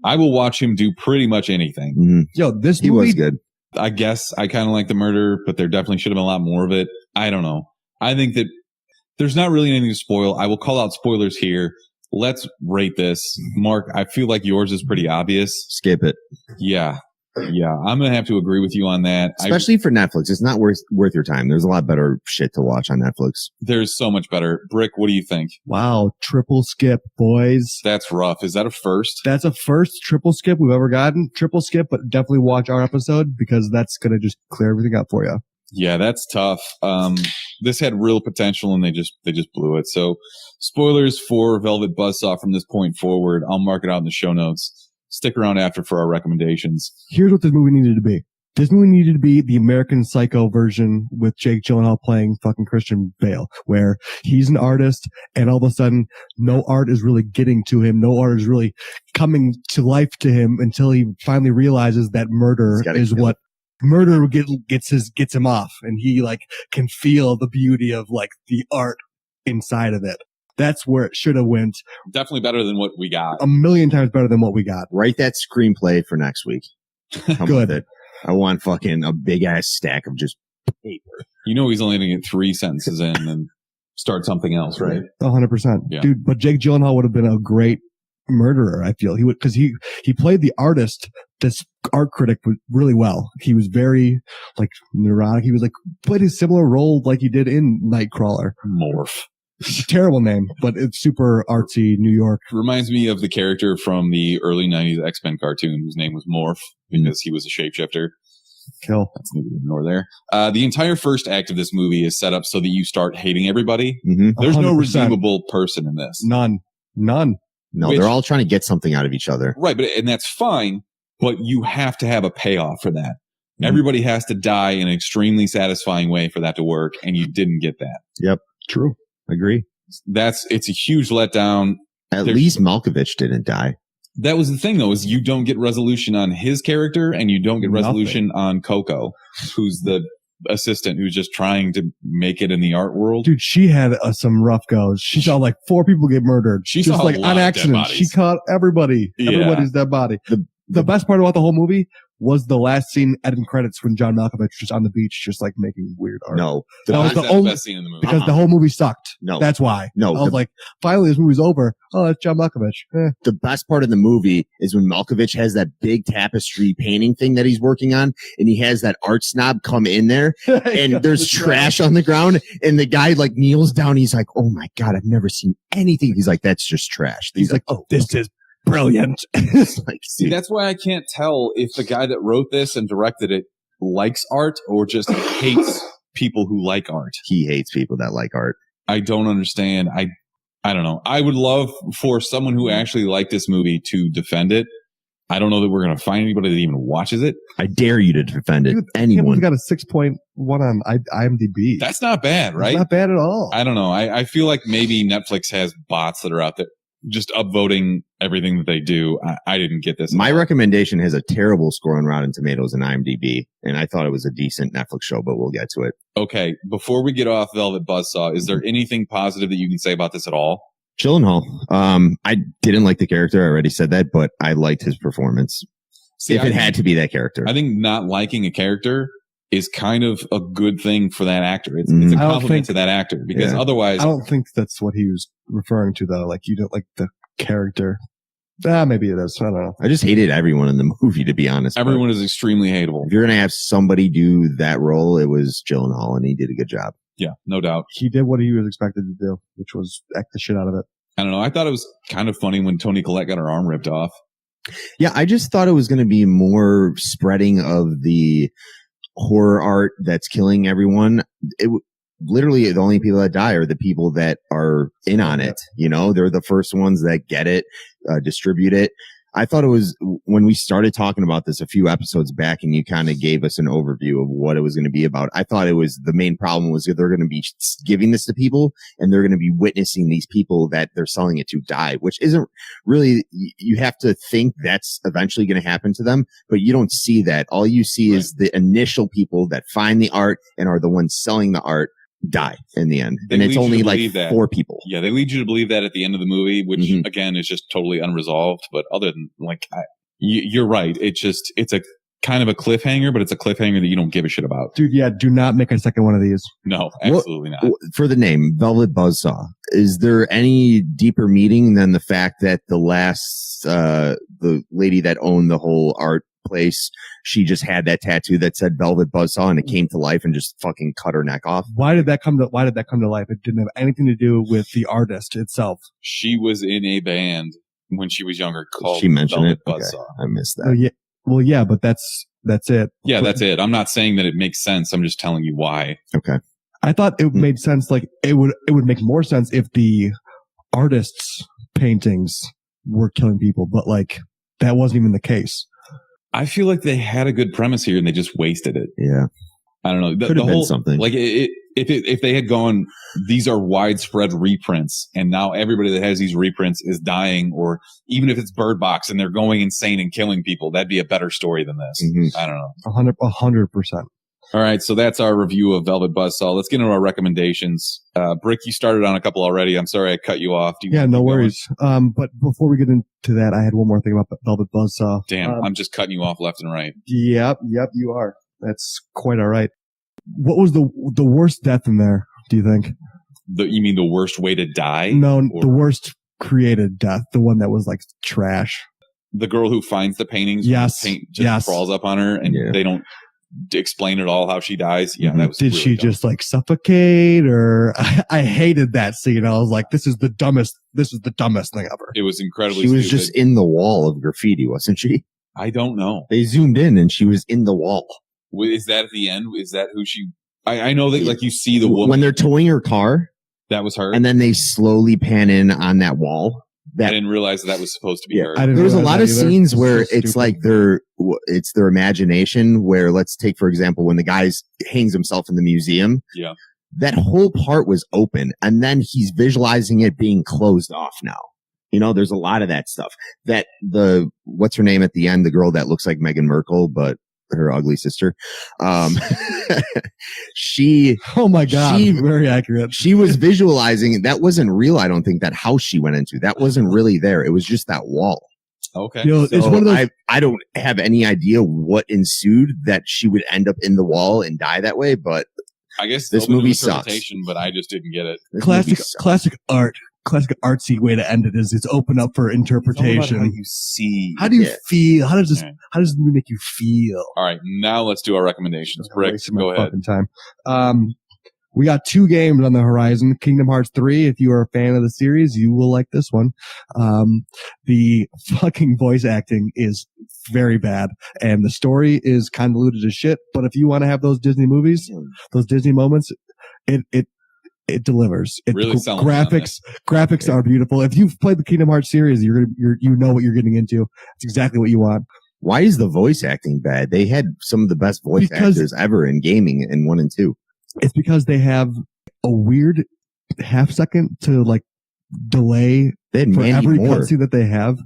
I will watch him do pretty much anything. Mm-hmm. Yo, this movie was good. I guess I kind of like the murder, but there definitely should have been a lot more of it. I don't know. I think that there's not really anything to spoil. I will call out spoilers here. Let's rate this. Mark, I feel like yours is pretty obvious. Skip it. Yeah. Yeah. I'm going to have to agree with you on that. Especially for Netflix. It's not worth your time. There's a lot better shit to watch on Netflix. There's so much better. Brick, what do you think? Wow. Triple skip, boys. That's rough. Is that a first? That's a first triple skip we've ever gotten. Triple skip, but definitely watch our episode because that's going to just clear everything up for you. Yeah, that's tough. This had real potential and they just blew it. So spoilers for Velvet Buzzsaw from this point forward. I'll mark it out in the show notes. Stick around after for our recommendations. Here's what this movie needed to be. This movie needed to be the American Psycho version with Jake Gyllenhaal playing fucking Christian Bale, where he's an artist and all of a sudden no art is really getting to him. No art is really coming to life to him until he finally realizes that murder is what murder gets him off, and he like can feel the beauty of like the art inside of it. That's where it should have went. Definitely better than what we got. 1,000,000 times better than what we got. Write that screenplay for next week. Come Good. With it. I want fucking a big ass stack of just paper. You know he's only going to get 3 sentences in and start something else, right? 100%. Yeah. Dude, but Jake Gyllenhaal would have been a great murderer, I feel. He would, because he played the artist, this art critic, really well. He was very like neurotic. He was like played a similar role like he did in Nightcrawler. Morph. Terrible name, but it's super artsy New York. Reminds me of the character from the early 90s X-Men cartoon whose name was Morph. because he was a shapeshifter. Kill. That's neither here nor there. The entire first act of this movie is set up so that you start hating everybody. There's no 100%. redeemable person in this. None. No, Which- they're all trying to get something out of each other. Right, and that's fine, but you have to have a payoff for that. Mhm. Everybody has to die in an extremely satisfying way for that to work, and you didn't get that. Yep. True. Agree. It's a huge letdown. At There's- least Malkovich didn't die. That was the thing, though, is you don't get resolution on his character, and you don't get resolution on Coco, who's the assistant who's just trying to make it in the art world. Dude, she had some rough goes. She saw like 4 people get murdered. She just saw a like lot on of dead accident. bodies. She caught everybody. Yeah. Everybody's dead body. The best part about the whole movie was the last scene ending credits when John Malkovich was just on the beach, just like making weird art. No. That was Why is the that the only, best scene in the movie? because the whole movie sucked. No. That's why. No, I was like, finally this movie's over. Oh, it's John Malkovich. The best part of the movie is when Malkovich has that big tapestry painting thing that he's working on, and he has that art snob come in there, and there's trash on the ground, and the guy like kneels down. He's like, "Oh my god, I've never seen anything." He's like, "That's just trash." He's like, "Oh, this is brilliant." It's like, See, dude, that's why I can't tell if the guy that wrote this and directed it likes art or just hates people who like art. he hates people that like art. I don't understand. I don't know. I would love for someone who actually liked this movie to defend it. I don't know that we're going to find anybody that even watches it. I dare you to defend it. Dude, Anyone. He got a 6.1 on IMDb. That's not bad, right? It's not bad at all. I don't know. I feel like maybe Netflix has bots that are out there just upvoting everything that they do. I didn't get this. My recommendation has a terrible score on Rotten Tomatoes and IMDb, and I thought it was a decent Netflix show, but we'll get to it. Okay, before we get off Velvet Buzzsaw, is there anything positive that you can say about this at all? Gyllenhaal. I didn't like the character. I already said that, but I liked his performance. See, If it had to be that character. I think not liking a character is kind of a good thing for that actor. It's a I don't compliment think- to that actor because Yeah. otherwise, I don't think that's what he was referring to, though. Like, you don't like the character. Maybe it is. I don't know. I just hated everyone in the movie, to be honest. everyone is extremely hateable. But if you're going to have somebody do that role, it was Gyllenhaal, and he did a good job. Yeah, no doubt. He did what he was expected to do, which was act the shit out of it. I don't know. I thought it was kind of funny when Toni Collette got her arm ripped off. Yeah, I just thought it was going to be more spreading of the horror art that's killing everyone. Literally, the only people that die are the people that are in on it. You know, they're the first ones that get it, distribute it. I thought it was when we started talking about this a few episodes back and you kind of gave us an overview of what it was going to be about. I thought it was the main problem was that they're going to be giving this to people and they're going to be witnessing these people that they're selling it to die, which isn't really, you have to think that's eventually going to happen to them, but you don't see that. All you see is the initial people that find the art and are the ones selling the art die in the end. They And it's lead you only to like believe that. 4 people. Yeah, they lead you to believe that at the end of the movie, which Mhm. again is just totally unresolved. But other than you're right. It's a kind of a cliffhanger, but it's a cliffhanger that you don't give a shit about. Dude, yeah, do not make a second one of these. No, absolutely not. For the name, Velvet Buzzsaw, is there any deeper meaning than the fact that the last, the lady that owned the whole art place, she just had that tattoo that said Velvet Buzzsaw and it came to life and just fucking cut her neck off? Why did that come to life? It didn't have anything to do with the artist itself. She was in a band when she was younger called She mentioned Velvet it. Okay, Buzzsaw. I missed Oh, that. yeah, but that's it. Yeah, that's it. I'm not saying that it makes sense. I'm just telling you why. Okay. I thought it made sense. Like it would make more sense if the artist's paintings were killing people, but like that wasn't even the case. I feel like they had a good premise here and they just wasted it. Yeah. I don't know. Could have been something. Like if they had gone, these are widespread reprints, and now everybody that has these reprints is dying, or even if it's Bird Box and they're going insane and killing people, that'd be a better story than this. Mhm. I don't know. 100%. All right, so that's our review of Velvet Buzzsaw. Let's get into our recommendations. Brick, you started on a couple already. I'm sorry I cut you off. Do you Yeah, want to no keep going? worries. But before we get into that, I had one more thing about Velvet Buzzsaw. Damn, I'm just cutting you off left and right. Yep, you are. That's quite all right. What was the worst death in there, do you think? You mean the worst way to die? No, Or the worst created death, the one that was like trash. the girl who finds the paintings, when Yes, the paint just yes. crawls up on her, and Yeah. they don't explain at all how she dies. Yeah, that was. Did really she dumb. just like suffocate, or I hated that scene. I was like, this is the dumbest thing ever. It was incredibly. She was stupid. just in the wall of graffiti, wasn't she? I don't know. They zoomed in and she was in the wall. Is that at the end? Is that who she? I know that like you see the woman when they're towing her car, that was her, and then they slowly pan in on that wall. I didn't realize that was supposed to be her. There was a lot of scenes where it's like it's their imagination. Where let's take for example when the guy hangs himself in the museum. Yeah, that whole part was open, and then he's visualizing it being closed off now. You know, there's a lot of that stuff. That what's her name at the end? The girl that looks like Meghan Markle, but her ugly sister. She, oh my God, very accurate. She was visualizing. That wasn't real. I don't think that house she went into, that wasn't really there. It was just that wall. Okay. You know, so it's one of those. I don't have any idea what ensued that she would end up in the wall and die that way, but I guess this movie sucks. But I just didn't get it. Classic artsy way to end it is it's open up for interpretation. How you see? How do you feel? How does this? How does it make you feel? All right, now let's do our recommendations. Brick, go ahead. Time. We got 2 games on the horizon. Kingdom Hearts 3. If you are a fan of the series, you will like this one. The fucking voice acting is very bad, and the story is convoluted as shit. But if you want to have those Disney movies, those Disney moments, it delivers. Really graphics are beautiful. If you've played the Kingdom Hearts series, you know what you're getting into. It's exactly what you want. Why is the voice acting bad? They had some of the best voice actors ever in gaming in 1 and 2. It's because they have a weird half second to like delay for every cutscene that they have.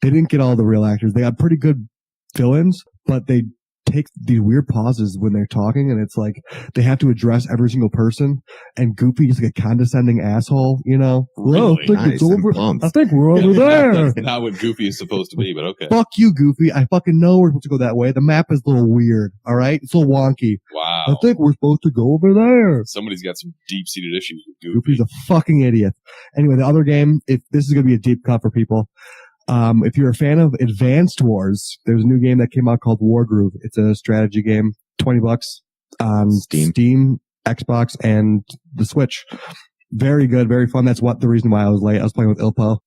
They didn't get all the real actors. They got pretty good villains, but they take these weird pauses when they're talking, and it's like they have to address every single person. And Goofy is like a condescending asshole, you know. Really? I think we're over there. That's not what Goofy is supposed to be, but okay. Fuck you, Goofy. I fucking know we're supposed to go that way. The map is a little weird. All right, it's a little wonky. Wow. I think we're supposed to go over there. Somebody's got some deep-seated issues with Goofy. Goofy's a fucking idiot. Anyway, the other game, if this is going to be a deep cut for people. If you're a fan of Advanced Wars, there's a new game that came out called Wargroove. It's a strategy game, $20 on Steam, Xbox, and the Switch. Very good, very fun. That's the reason why I was late. I was playing with Ilpo.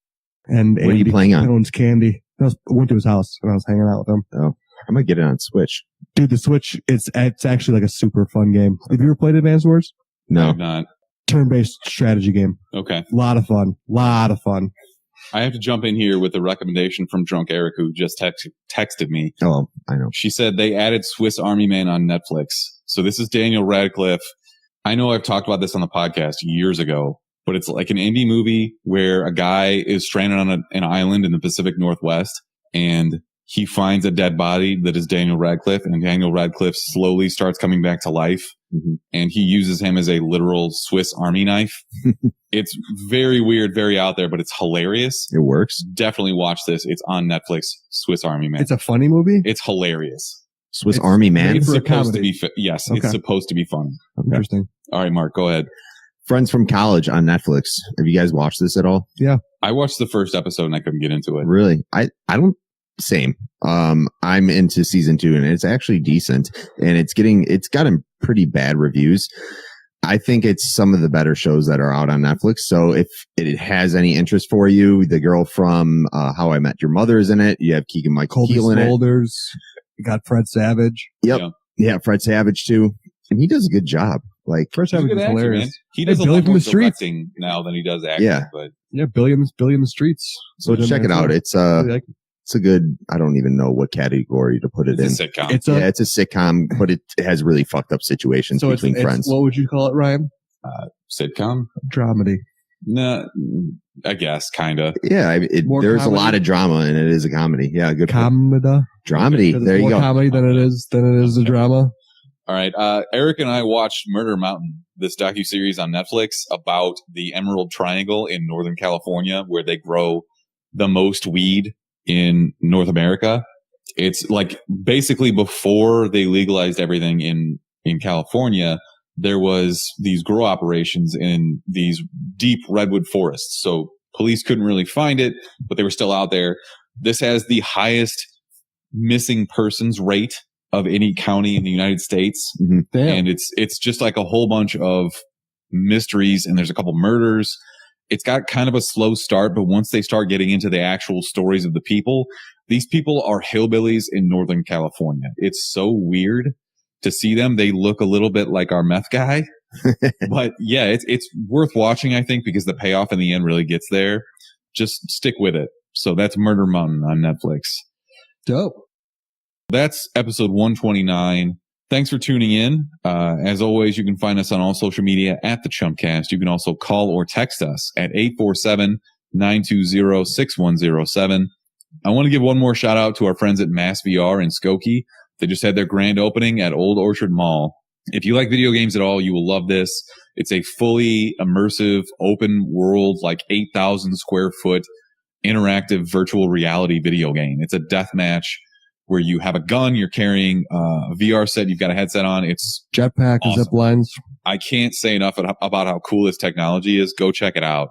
And what are you playing on? Owns Candy. I went to his house and I was hanging out with him. Oh, I might get it on Switch. Dude, the Switch, it's actually like a super fun game. Have you ever played Advanced Wars? No. I've not. Turn-based strategy game. Okay. Lot of fun. I have to jump in here with a recommendation from Drunk Eric, who just texted me. Oh, I know. She said they added Swiss Army Man on Netflix. So this is Daniel Radcliffe. I know I've talked about this on the podcast years ago, but it's like an indie movie where a guy is stranded on an island in the Pacific Northwest, and he finds a dead body that is Daniel Radcliffe, and Daniel Radcliffe slowly starts coming back to life. Mm-hmm. And he uses him as a literal Swiss Army knife. It's very weird, very out there, but it's hilarious. It works. Definitely watch this. It's on Netflix. Swiss Army Man. It's a funny movie. It's hilarious. Swiss Army Man. It's supposed to be. Yes, okay. It's supposed to be fun. Okay. Interesting. All right, Mark, go ahead. Friends from College on Netflix. Have you guys watched this at all? Yeah, I watched the first episode and I couldn't get into it. Really? I don't. Same. I'm into season 2 and it's actually decent, and it's gotten pretty bad reviews. I think it's some of the better shows that are out on Netflix. So if it has any interest for you, the girl from How I Met Your Mother is in it. You have Keegan-Michael Key in it. You got Fred Savage. Yep. Yeah, Fred Savage too, and he does a good job. Like Fred Savage is hilarious. Man. He does a lot more directing now than he does acting. Yeah, but Billy in the Streets. So check it out. It's a good, I don't even know what category to put it in. It's a sitcom. It's a sitcom, but it has really fucked up situations between friends. What would you call it, Ryan? Sitcom? Dramedy. Nah, I guess, kind of. Yeah, there's a lot of drama, and it is a comedy. Yeah, good. Comedy. Dramedy. There you go. More comedy than it is a drama. All right. Eric and I watched Murder Mountain, this docuseries on Netflix about the Emerald Triangle in Northern California, where they grow the most weed in North America. It's like basically before they legalized everything in California, there was these grow operations in these deep redwood forests. So police couldn't really find it, but they were still out there. This has the highest missing persons rate of any county in the United States. Mm-hmm. And it's just like a whole bunch of mysteries, and there's a couple murders. It's got kind of a slow start, but once they start getting into the actual stories of the people, These people are hillbillies in Northern California. It's so weird to see them. They look a little bit like our meth guy. But yeah, it's worth watching, I think, because the payoff in the end really gets there. Just stick with it. So that's Murder Mountain on Netflix. Dope. That's episode 129. Thanks for tuning in. As always, you can find us on all social media at the Chumpcast. You can also call or text us at 847-920-6107. I want to give one more shout out to our friends at Mass VR in Skokie. They just had their grand opening at Old Orchard Mall. If you like video games at all, you will love this. It's a fully immersive, open world, like 8,000 square foot interactive virtual reality video game. It's a deathmatch where you have a gun, you're carrying a VR set, you've got a headset on. It's jetpack and awesome. zip lines. I can't say enough about how cool this technology is. Go check it out.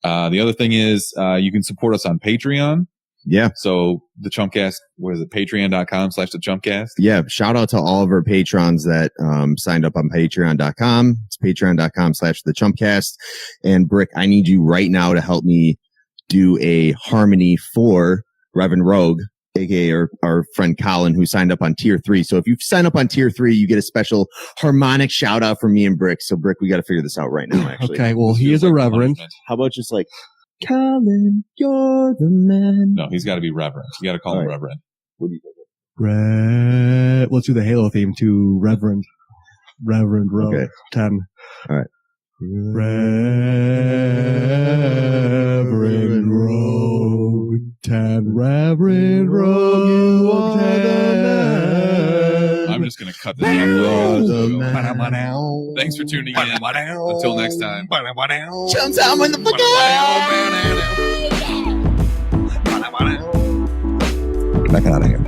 The other thing is, you can support us on Patreon. Yeah. So the Chumpcast, what is it? Patreon.com/the Chumpcast. Yeah. Shout out to all of our patrons that signed up on patreon.com. It's patreon.com/the Chumpcast. And Brick, I need you right now to help me do a harmony for Reverend Rogue, aka our friend Colin, who signed up on tier 3. So if you sign up on tier 3, you get a special harmonic shout out from me and Brick. So Brick, we got to figure this out right now, actually. Okay. Well, he is a reverend. How about just like, Colin, you're the man. No, he's got to be Reverend. You got to call him Reverend. What do you think? Let's do the Halo theme to Reverend Rogue. Okay. 10. All right. Reverend Rogue 10. Reverend Rogue, you are the man. I'm just going to cut this out. Thanks for tuning in. Until next time. Chum time in the Back out of here.